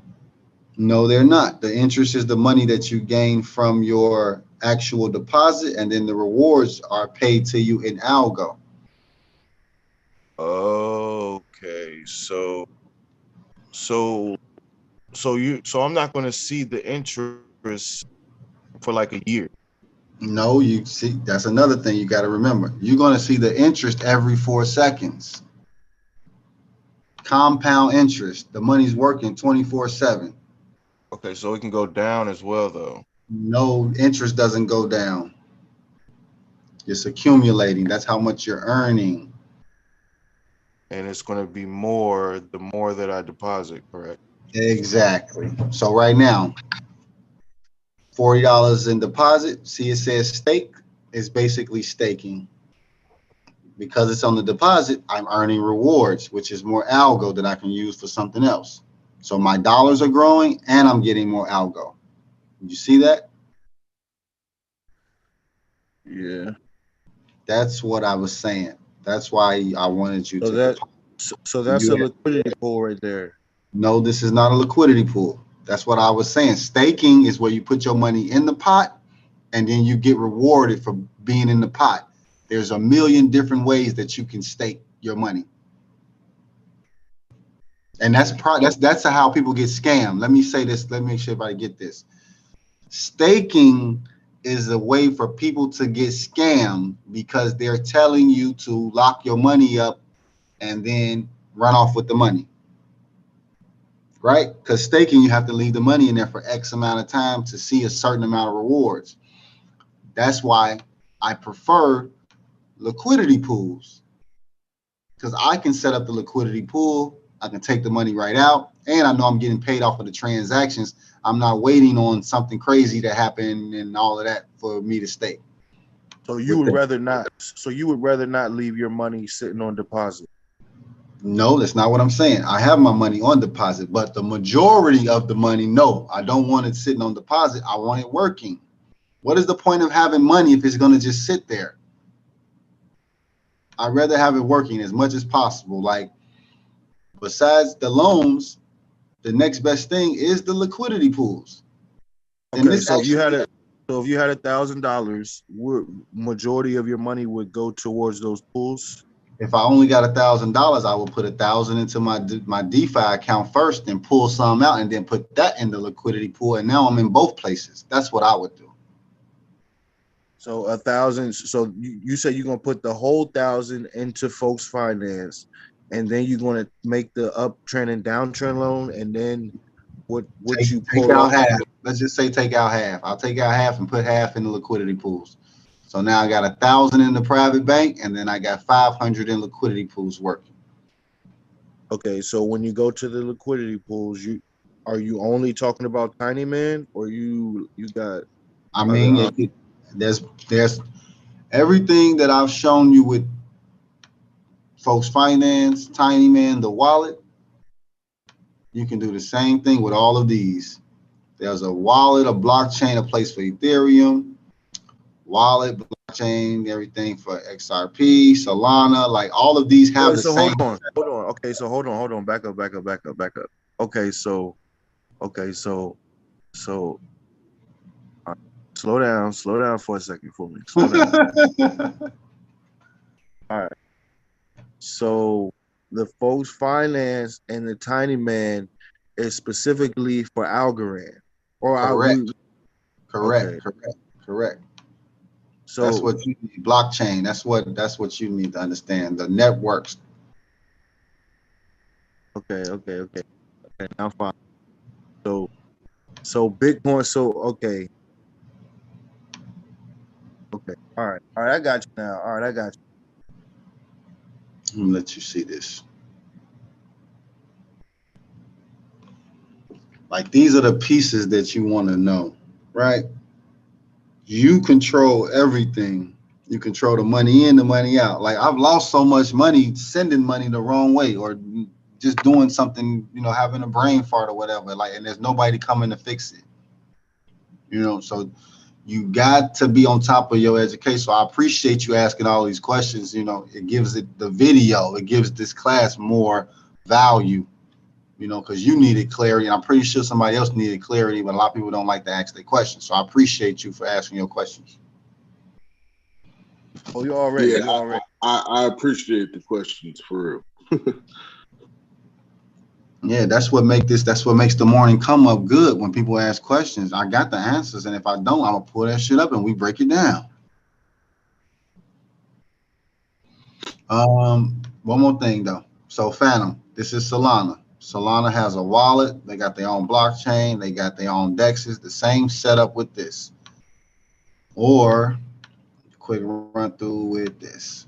S1: No, they're not. The interest is the money that you gain from your actual deposit, and then the rewards are paid to you in algo.
S10: Okay, so I'm not going to see the interest for like a year.
S1: No, you see, that's another thing you got to remember. You're going to see the interest every 4 seconds. Compound interest. The money's working 24/7.
S10: Okay, so it can go down as well, though.
S1: No, interest doesn't go down. It's accumulating. That's how much you're earning.
S10: And it's going to be more the more that I deposit, correct?
S1: Exactly. So right now, $40 in deposit. See, it says stake. It's basically staking. Because it's on the deposit, I'm earning rewards, which is more algo that I can use for something else. So my dollars are growing and I'm getting more algo. You see that?
S10: Yeah.
S1: That's what I was saying. That's why I wanted you
S10: So
S1: to.
S10: that's a liquidity pool right there.
S1: No, this is not a liquidity pool. That's what I was saying. Staking is where you put your money in the pot and then you get rewarded for being in the pot. There's a million different ways that you can stake your money. And that's how people get scammed. Let me say this. Let me make sure everybody get this. Staking is a way for people to get scammed because they're telling you to lock your money up and then run off with the money. Right? Because staking, you have to leave the money in there for X amount of time to see a certain amount of rewards. That's why I prefer liquidity pools. because I can set up the liquidity pool. I can take the money right out, and I know I'm getting paid off of the transactions. I'm not waiting on something crazy to happen and all of that for me to stay.
S10: So you would rather not. So you would rather not leave your money sitting on deposit.
S1: No, that's not what I'm saying. I have my money on deposit, but the majority of the money, no, I don't want it sitting on deposit. I want it working. What is the point of having money if it's going to just sit there? I'd rather have it working as much as possible. Like, besides the loans, the next best thing is the liquidity pools. And
S10: Okay,
S1: this
S10: so if you
S1: actually-
S10: had if you had $1,000, majority of your money would go towards those pools.
S1: if I only got $1,000, I would put 1,000 into my DeFi account first, and pull some out, and then put that in the liquidity pool. And now I'm in both places. That's what I would do.
S10: So 1,000. So you say you're gonna put the whole 1,000 into Folks Finance, and then you're gonna make the uptrend and downtrend loan, and then what you
S1: Take
S10: pull
S1: out
S10: out.
S1: half. Let's just say take out half. I'll take out half and put half in the liquidity pools. So now I got 1,000 in the private bank, and then I got 500 in liquidity pools working.
S10: Okay, so when you go to the liquidity pools, are you only talking about Tiny Man, or you got?
S1: I mean, there's everything that I've shown you with Folks Finance, Tiny Man, the wallet. You can do the same thing with all of these. There's a wallet, a blockchain, a place for Ethereum, wallet, blockchain, everything for XRP, Solana. Like, all of these have the same.
S10: Hold on. Okay, so hold on. Back up. Okay, so slow down for a second for me. Slow down. All right. So the Folks Finance and the Tiny Man is specifically for Algorand, or
S1: Correct.
S10: So
S1: that's what you need. Blockchain. That's what you need to understand. The networks.
S10: Okay. Now fine. So Bitcoin. So okay. All right. I got you now. All right, I got you.
S1: Let me let you see this. Like, these are the pieces that you want to know, right? You control everything. You control the money in, the money out. Like, I've lost so much money sending money the wrong way, or just doing something, having a brain fart or whatever. Like, and there's nobody coming to fix it. So you got to be on top of your education. So I appreciate you asking all these questions. It gives the video, it gives this class more value, because you needed clarity. And I'm pretty sure somebody else needed clarity, but a lot of people don't like to ask their questions. So I appreciate you for asking your questions.
S10: Oh, you already.
S9: Yeah, I appreciate the questions for real.
S1: Yeah, that's what makes the morning come up good. When people ask questions, I got the answers, and if I don't, I'm gonna pull that shit up and we break it down. One more thing though. So Phantom, this is Solana. Solana has a wallet. They got their own blockchain. They got their own DEXs. The same setup with this. Or quick run through with this.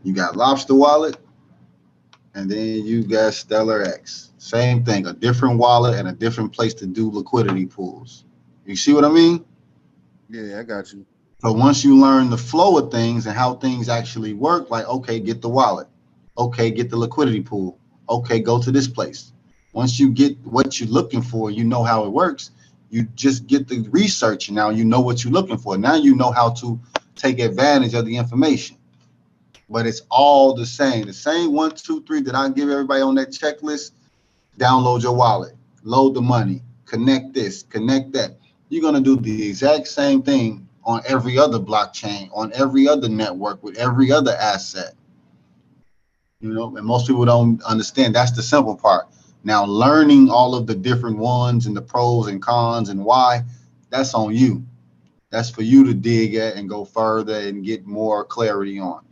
S1: You got Lobster Wallet. And then you got Stellar X. Same thing, a different wallet and a different place to do liquidity pools. You see what I mean?
S10: Yeah, I got you.
S1: So once you learn the flow of things and how things actually work, like, okay, get the wallet. Okay, get the liquidity pool. Okay, go to this place. Once you get what you're looking for, you know how it works. You just get the research, and now you know what you're looking for. Now you know how to take advantage of the information. But it's all the same. The same 1, 2, 3 that I give everybody on that checklist. Download your wallet, load the money, connect this, connect that. You're going to do the exact same thing on every other blockchain, on every other network, with every other asset. And most people don't understand. That's the simple part. Now, learning all of the different ones and the pros and cons and why, that's on you. That's for you to dig at and go further and get more clarity on.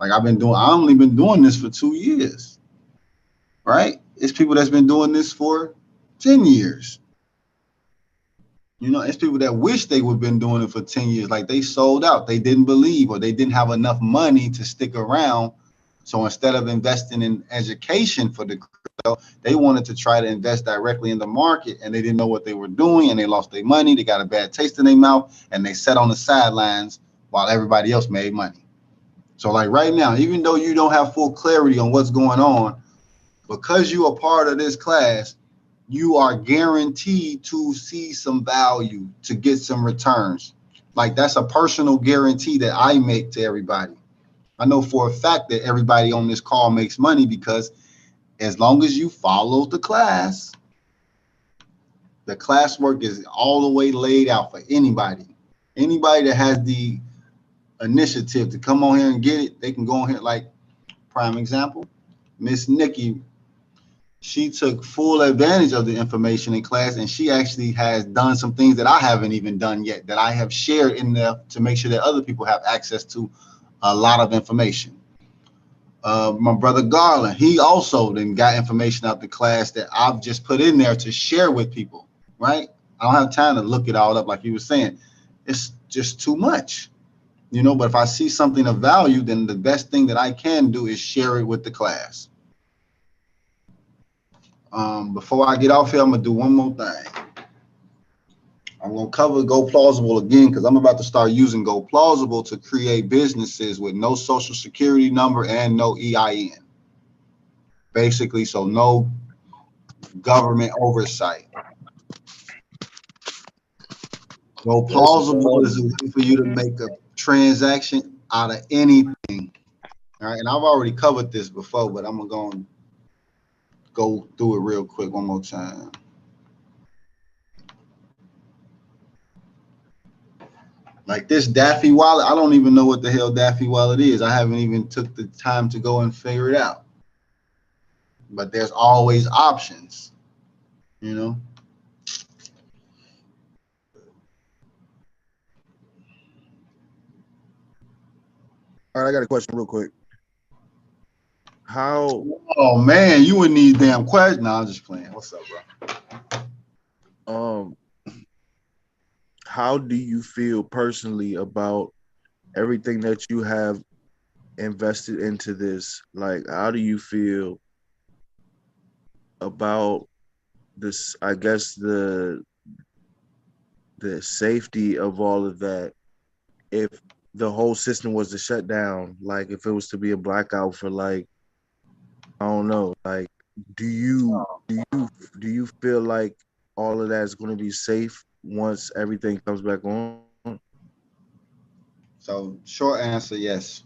S1: Like, I've only been doing this for 2 years, right? It's people that's been doing this for 10 years. You know, it's people that wish they would have been doing it for 10 years. Like they sold out. They didn't believe, or they didn't have enough money to stick around. So instead of investing in education for the crypto, they wanted to try to invest directly in the market, and they didn't know what they were doing, and they lost their money. They got a bad taste in their mouth, and they sat on the sidelines while everybody else made money. So like right now, even though you don't have full clarity on what's going on, because you are part of this class, you are guaranteed to see some value, to get some returns. Like that's a personal guarantee that I make to everybody. I know for a fact that everybody on this call makes money, because as long as you follow the classwork is all the way laid out for anybody. Anybody that has the initiative to come on here and get it, they can go on here. Like prime example, Miss Nikki, she took full advantage of the information in class, and she actually has done some things that I haven't even done yet, that I have shared in there to make sure that other people have access to a lot of information. My brother Garland, he also then got information out the class that I've just put in there to share with people, right? I don't have time to look it all up like you were saying. It's just too much, you know, but if I see something of value, then the best thing that I can do is share it with the class. Before I get off here, I'm gonna do one more thing. I'm gonna cover Go Plausible again, because I'm about to start using Go Plausible to create businesses with no social security number and no EIN. Basically, so no government oversight. Go Plausible is a way for you to make a transaction out of anything. All right, and I've already covered this before, but I'm gonna go through it real quick one more time. Like this Daffy wallet, I don't even know what the hell Daffy wallet is. I haven't even took the time to go and figure it out. But there's always options, you know.
S10: All right, I got a question real quick. How?
S1: Oh man, you wouldn't need damn questions. No, I'm just playing. What's up, bro?
S10: How do you feel personally about everything that you have invested into this? Like, how do you feel about this? I guess the safety of all of that. If the whole system was to shut down, like if it was to be a blackout for like, I don't know, like, do you feel like all of that is going to be safe once everything comes back on?
S1: So short answer, yes.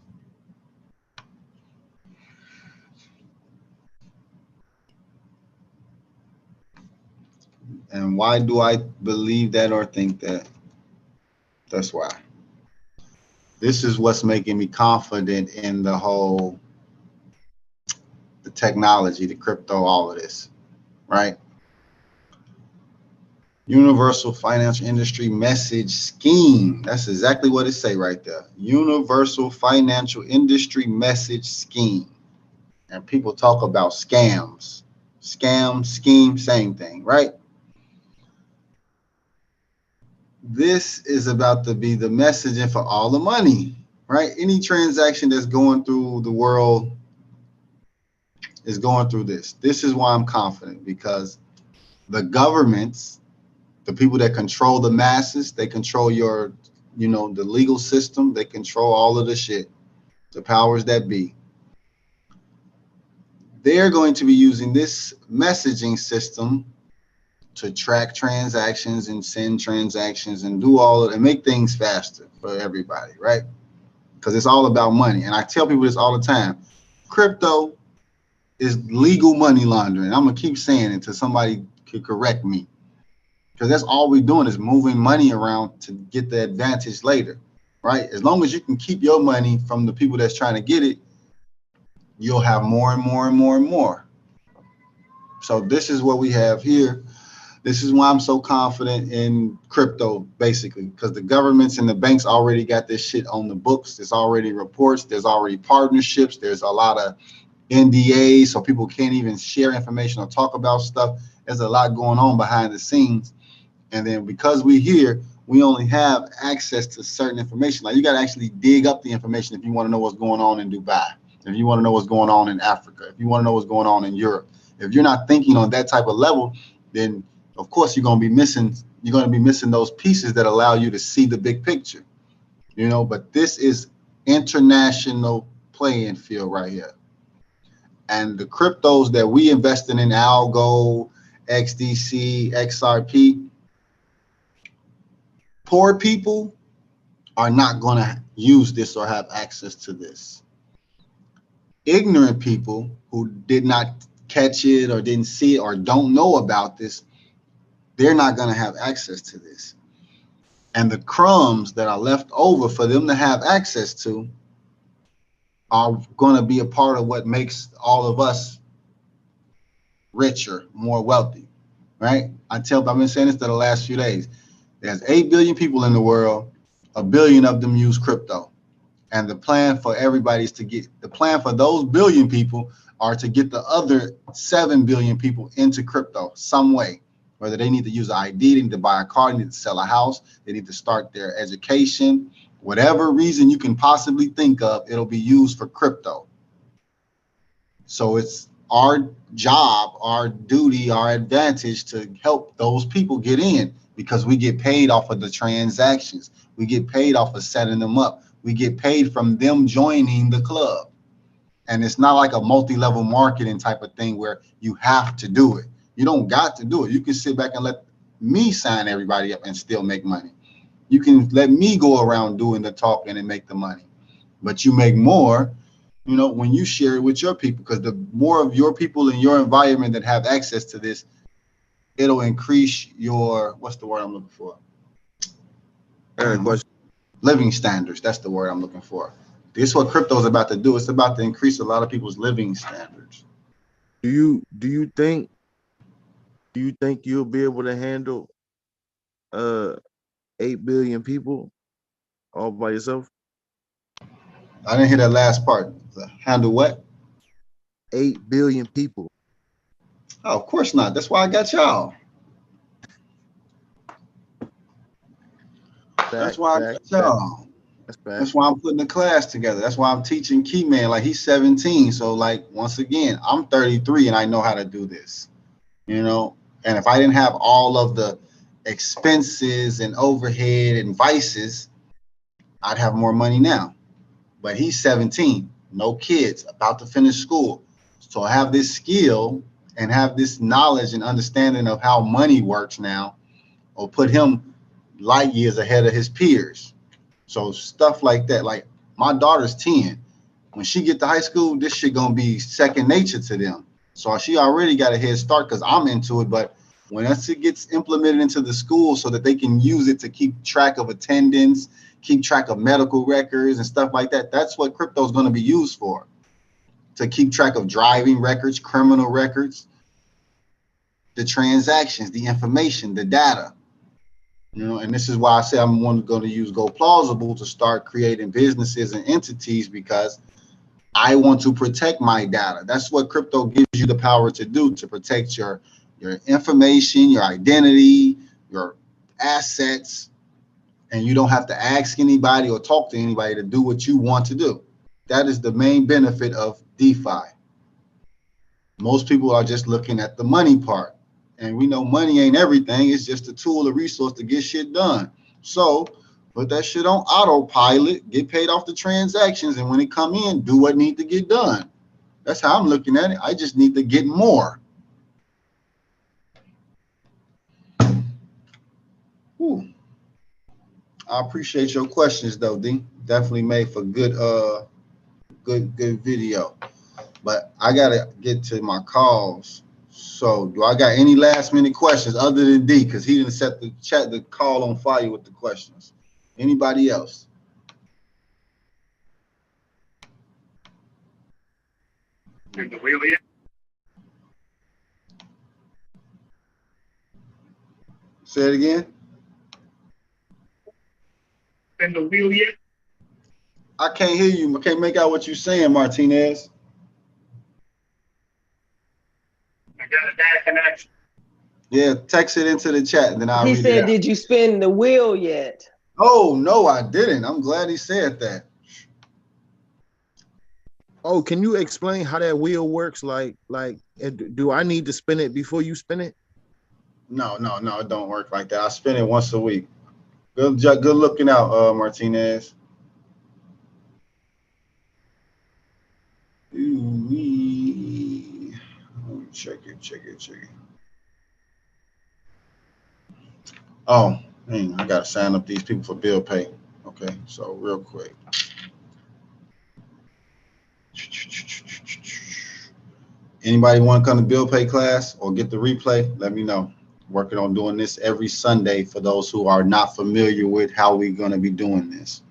S1: And why do I believe that or think that? That's why. This is what's making me confident in the whole, the technology, the crypto, all of this, right? Universal Financial Industry Message Scheme. That's exactly what it say right there. Universal Financial Industry Message Scheme. And people talk about scams. Scam, scheme, same thing, right? This is about to be the messaging for all the money, right? Any transaction that's going through the world is going through this. This is why I'm confident, because the governments, the people that control the masses, they control your, you know, the legal system, they control all of the shit, the powers that be. They're going to be using this messaging system to track transactions and send transactions and do all of it and make things faster for everybody, right? Because it's all about money. And I tell people this all the time. Crypto is legal money laundering. I'm going to keep saying it until somebody could correct me. Because that's all we're doing is moving money around to get the advantage later, right? As long as you can keep your money from the people that's trying to get it, you'll have more and more and more and more. So this is what we have here. This is why I'm so confident in crypto, basically, because the governments and the banks already got this shit on the books. There's already reports. There's already partnerships. There's a lot of NDAs, so people can't even share information or talk about stuff. There's a lot going on behind the scenes. And then because we here, we only have access to certain information. Like you got to actually dig up the information if you want to know what's going on in Dubai, if you want to know what's going on in Africa, if you want to know what's going on in Europe. If you're not thinking on that type of level, then of course you're going to be missing. You're going to be missing those pieces that allow you to see the big picture. But this is international playing field right here. And the cryptos that we invested in, Algo, XDC, XRP, poor people are not going to use this or have access to this. Ignorant people who did not catch it or didn't see it or don't know about this, they're not going to have access to this. And the crumbs that are left over for them to have access to are going to be a part of what makes all of us richer, more wealthy, right? I've been saying this for the last few days. There's 8 billion people in the world. 1 billion of them use crypto. And the plan for those billion people are to get the other 7 billion people into crypto some way. Whether they need to use an ID, they need to buy a car, they need to sell a house, they need to start their education. Whatever reason you can possibly think of, it'll be used for crypto. So it's our job, our duty, our advantage to help those people get in because we get paid off of the transactions. We get paid off of setting them up. We get paid from them joining the club. And it's not like a multi-level marketing type of thing where you have to do it. You don't got to do it. You can sit back and let me sign everybody up and still make money. You can let me go around doing the talking and make the money. But you make more, when you share it with your people, because the more of your people in your environment that have access to this, it'll increase your, what's the word I'm looking for? Living standards. That's the word I'm looking for. This is what crypto is about to do. It's about to increase a lot of people's living standards.
S11: Do you think you'll be able to handle 8 billion people all by yourself?
S1: I didn't hear that last part. Handle what?
S11: 8 billion people.
S1: Oh, of course not. That's why I got y'all. That's why I got y'all. That's why I'm putting the class together. That's why I'm teaching Keyman. Like, he's 17. So, like, once again, I'm 33 and I know how to do this. And if I didn't have all of the expenses and overhead and vices, I'd have more money now. But he's 17, no kids, about to finish school. So I have this skill and have this knowledge and understanding of how money works now, or put him light years ahead of his peers. So stuff like that. Like, my daughter's 10. When she get to high school, this shit gonna be second nature to them. So she already got a head start because I'm into it. But when it gets implemented into the school so that they can use it to keep track of attendance, keep track of medical records and stuff like that, that's what crypto is going to be used for. To keep track of driving records, criminal records, the transactions, the information, the data. And this is why I say I'm going to use Go Plausible to start creating businesses and entities, because I want to protect my data. That's what crypto gives you the power to do, to protect your information, your identity, your assets, and you don't have to ask anybody or talk to anybody to do what you want to do. That is the main benefit of DeFi. Most people are just looking at the money part, and we know money ain't everything. It's just a tool, a resource to get shit done. So put that shit on autopilot, get paid off the transactions, and when it come in, do what need to get done. That's how I'm looking at it. I just need to get more. Whew. I appreciate your questions though, D. Definitely made for good video. But I gotta get to my calls. So do I got any last minute questions other than D? Because he didn't set the call on fire with the questions. Anybody else? Say it again. In the wheel yet? I can't hear you. I can't make out what you're saying, Martinez. I got a bad connection. Yeah, text it into the chat and then I'll
S6: He
S1: read it
S6: said,
S1: out.
S6: did you spin the wheel yet?
S1: Oh, no, I didn't. I'm glad he said that.
S11: Oh, can you explain how that wheel works? Like, do I need to spin it before you spin it?
S1: No, it don't work like that. I spin it once a week. Good looking out, Martinez. Ooh-wee. Check it. Oh, dang, I gotta sign up these people for bill pay. Okay, so real quick. Anybody want to come to bill pay class or get the replay? Let me know. Working on doing this every Sunday for those who are not familiar with how we're going to be doing this.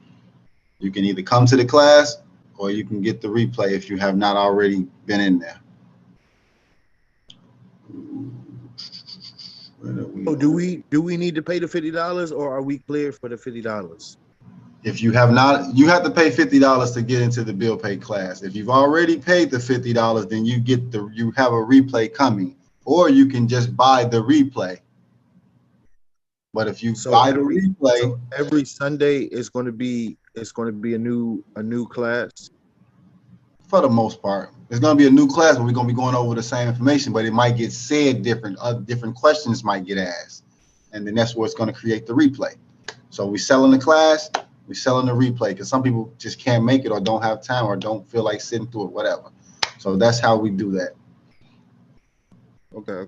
S1: You can either come to the class or you can get the replay if you have not already been in there.
S11: Oh, do we need to pay the $50 or are we cleared for the $50?
S1: If you have not, you have to pay $50 to get into the bill pay class. If you've already paid the $50, then you have a replay coming, or you can just buy the replay. But if you buy the replay,
S11: so every Sunday it's going to be a new class.
S1: For the most part, it's going to be a new class, but we're going to be going over the same information, but it might get said different. Different questions might get asked, and then that's what's going to create the replay. So we selling the class. We're selling the replay because some people just can't make it or don't have time or don't feel like sitting through it, whatever. So that's how we do that.
S11: Okay.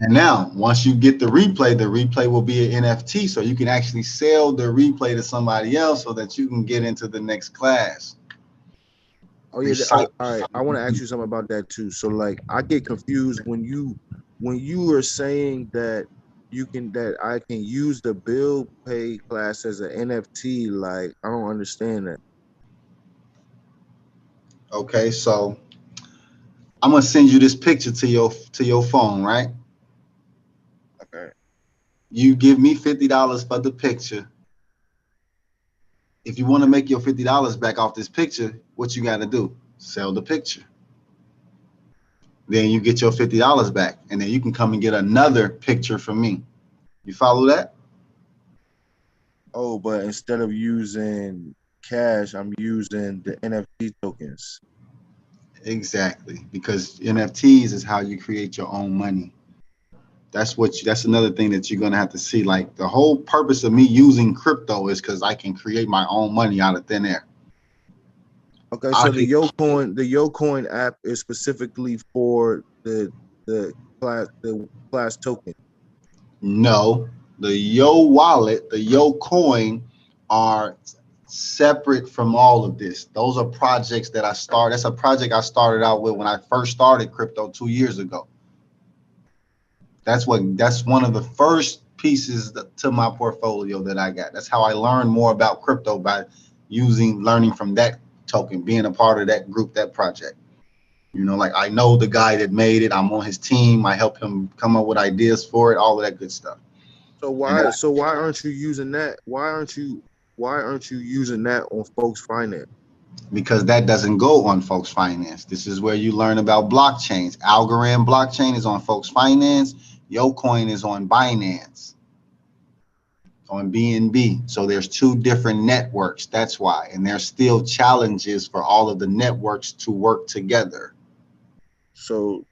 S1: And now, once you get the replay will be an NFT. So you can actually sell the replay to somebody else so that you can get into the next class.
S11: Oh yeah. All right. I want to ask you something about that too. So like, I get confused when you are saying that I can use the bill pay class as an NFT. Like, I don't understand that.
S1: Okay, so I'm gonna send you this picture to your phone, right?
S11: Okay.
S1: You give me $50 for the picture. If you want to make your $50 back off this picture, what you got to do? Sell the picture. Then you get your $50 back, and then you can come and get another picture from me. You follow that?
S11: Oh, but instead of using cash, I'm using the NFT tokens.
S1: Exactly, because NFTs is how you create your own money. That's another thing that you're gonna have to see. Like, the whole purpose of me using crypto is because I can create my own money out of thin air.
S11: Okay, so the YoCoin app is specifically for the class token.
S1: No, the Yo wallet, the Yo coin are separate from all of this. Those are projects that I started. That's a project I started out with when I first started crypto 2 years ago. That's one of the first pieces to my portfolio that I got. That's how I learned more about crypto, by learning from that token, being a part of that group, that project. You know, like, I know the guy that made it. I'm on his team. I help him come up with ideas for it, all of that good stuff.
S11: So why aren't you using that? Why aren't you using that on Folks Finance?
S1: Because that doesn't go on Folks Finance. This is where you learn about blockchains. Algorand blockchain is on Folks Finance. YoCoin is on Binance, on BNB. So there's two different networks. That's why. And there's still challenges for all of the networks to work together.
S11: So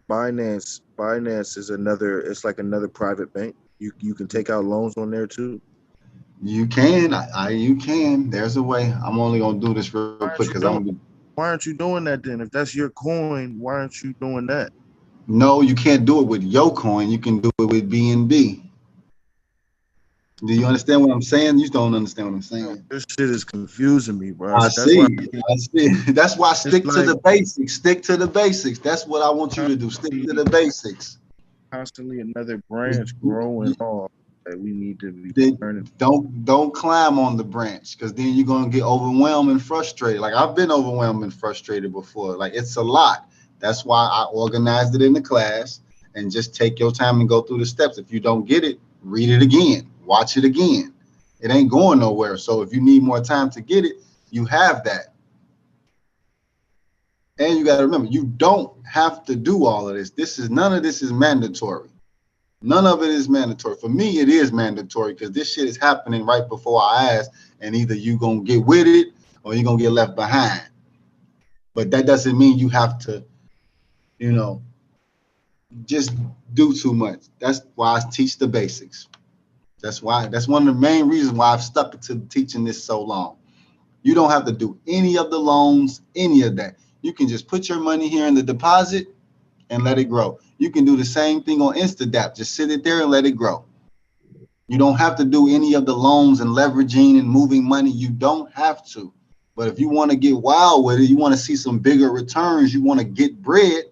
S11: Binance is it's like another private bank. You can take out loans on there too.
S1: You can. You can. There's a way. I'm only gonna do this real quick because
S11: why aren't you doing that then? If that's your coin, why aren't you doing that?
S1: No, you can't do it with YoCoin. You can do it with BNB. Do you understand what I'm saying? You don't understand what I'm saying.
S11: This shit is confusing me, bro.
S1: I see. That's why I stick to the basics. Stick to the basics. That's what I want you to do. Stick to the basics.
S11: Constantly another branch growing off that we need to be learning.
S1: Don't climb on the branch, because then you're gonna get overwhelmed and frustrated. Like, I've been overwhelmed and frustrated before. Like, it's a lot. That's why I organized it in the class, and just take your time and go through the steps. If you don't get it, read it again, watch it again. It ain't going nowhere. So if you need more time to get it, you have that. And you got to remember, you don't have to do all of this. None of this is mandatory. None of it is mandatory. For me, it is mandatory because this shit is happening right before our eyes, and either you gonna get with it or you're gonna get left behind. But that doesn't mean you have to, you know, just do too much. That's why I teach the basics. That's one of the main reasons why I've stuck to teaching this so long. You don't have to do any of the loans, any of that. You can just put your money here in the deposit and let it grow. You can do the same thing on InstaDApp. Just sit it there and let it grow. You don't have to do any of the loans and leveraging and moving money. You don't have to. But if you want to get wild with it, you want to see some bigger returns, you want to get bread,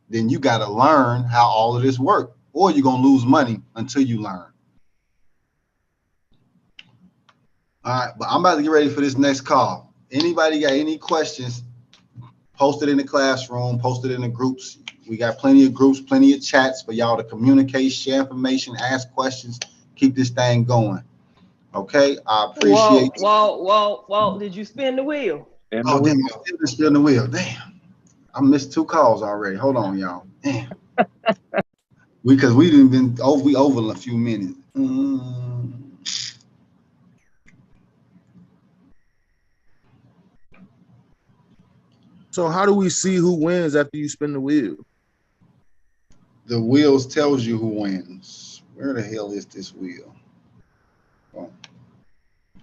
S1: then you got to learn how all of this works, or you're going to lose money until you learn. All right, but I'm about to get ready for this next call. Anybody got any questions? Post it in the classroom, post it in the groups. We got plenty of groups, plenty of chats for y'all to communicate, share information, ask questions, keep this thing going. Okay, I appreciate you.
S6: Walt, did you spin the wheel?
S1: Oh, damn, I still didn't spin the wheel. Damn, I missed 2 calls already. Hold on, y'all. Damn. Because we didn't been over, we over in a few minutes.
S11: So how do we see who wins after you spin the wheel?
S1: The wheels tells you who wins. Where the hell is this wheel? Oh,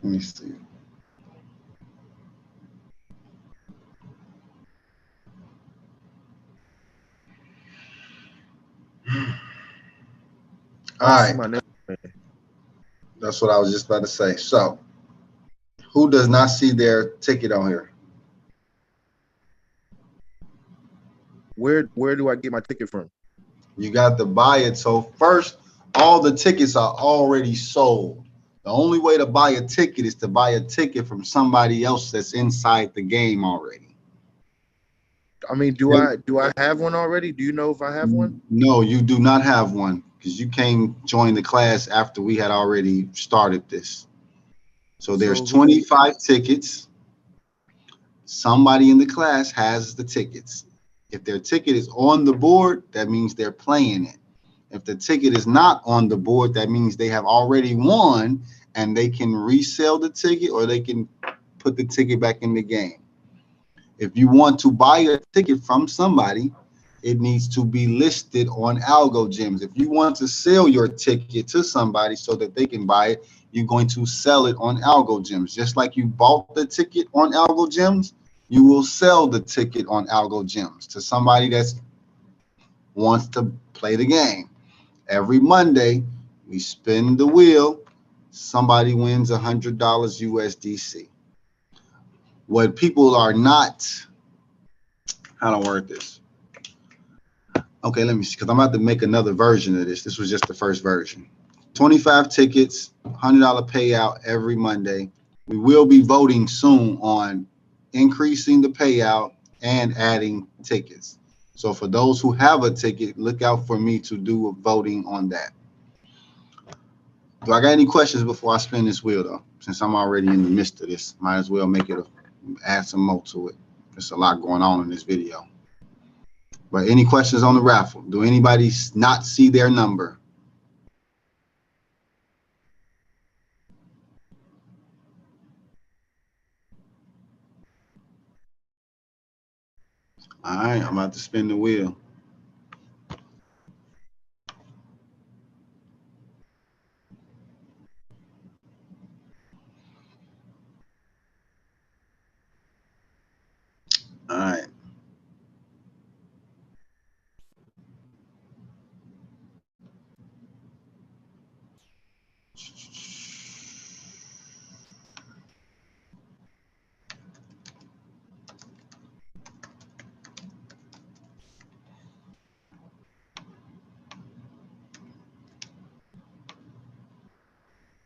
S1: let me see. All right. That's what I was just about to say. So, who does not see their ticket on here?
S11: Where do I get my ticket from?
S1: You got to buy it. So first, all the tickets are already sold. The only way to buy a ticket is to buy a ticket from somebody else that's inside the game already.
S11: I mean, do I have one already? Do you know if I have one?
S1: No, you do not have one because you came join the class after we had already started this. So there's 25 tickets. Somebody in the class has the tickets. If their ticket is on the board, that means they're playing it. If the ticket is not on the board, that means they have already won and they can resell the ticket or they can put the ticket back in the game. If you want to buy a ticket from somebody, it needs to be listed on AlgoGems. If you want to sell your ticket to somebody so that they can buy it, you're going to sell it on AlgoGems. Just like you bought the ticket on AlgoGems, you will sell the ticket on AlgoGems to somebody that wants to play the game. Every Monday, we spin the wheel. Somebody wins $100 USDC. What people are not, how to word this? Okay, let me see, because I'm about to make another version of this. This was just the first version. 25 tickets, $100 payout every Monday. We will be voting soon on increasing the payout and adding tickets. So for those who have a ticket, look out for me to do a voting on that. Do I got any questions before I spin this wheel though? Since I'm already in the midst of this, might as well make it add some more to it. There's a lot going on in this video. But any questions on the raffle? Do anybody not see their number? All right, I'm about to spin the wheel. All right.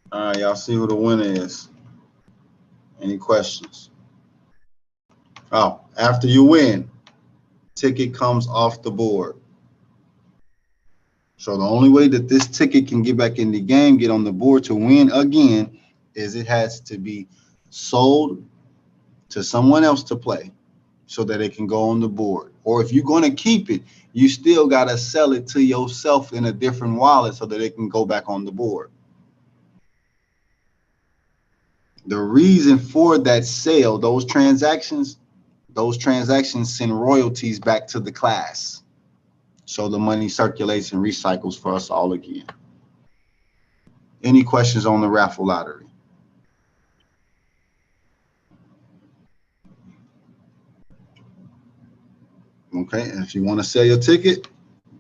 S1: All right, y'all see who the winner is. Any questions? Oh, after you win, ticket comes off the board. So the only way that this ticket can get back in the game, get on the board to win again, is it has to be sold to someone else to play. so that it can go on the board. Or if you're going to keep it, you still got to sell it to yourself in a different wallet so that it can go back on the board. The reason for that sale, those transactions send royalties back to the class. So the money circulates and recycles for us all again. Any questions on the raffle lottery? Okay, and if you want to sell your ticket,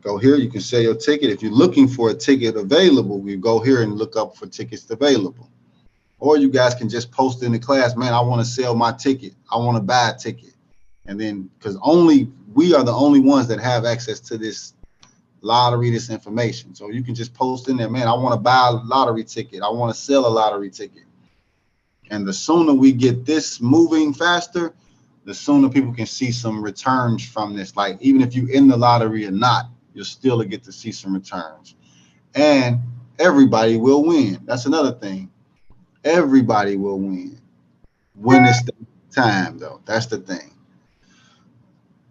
S1: go here. You can sell your ticket. If you're looking for a ticket available, we go here and look up for tickets available. Or you guys can just post in the class, man, I want to sell my ticket. I want to buy a ticket. And then, because we are the only ones that have access to this lottery, this information. So you can just post in there, man, I want to buy a lottery ticket. I want to sell a lottery ticket. And the sooner we get this moving faster, the sooner people can see some returns from this. Like, even if you're in the lottery or not, you'll still get to see some returns. And everybody will win. That's another thing. Everybody will win when it's the time, though. That's the thing.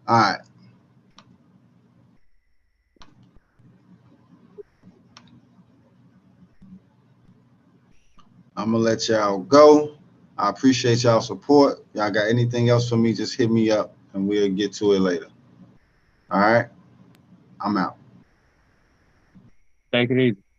S1: All right. I'm gonna let y'all go. I appreciate y'all support. Y'all got anything else for me, just hit me up and we'll get to it later. All right. I'm out.
S2: Take it easy.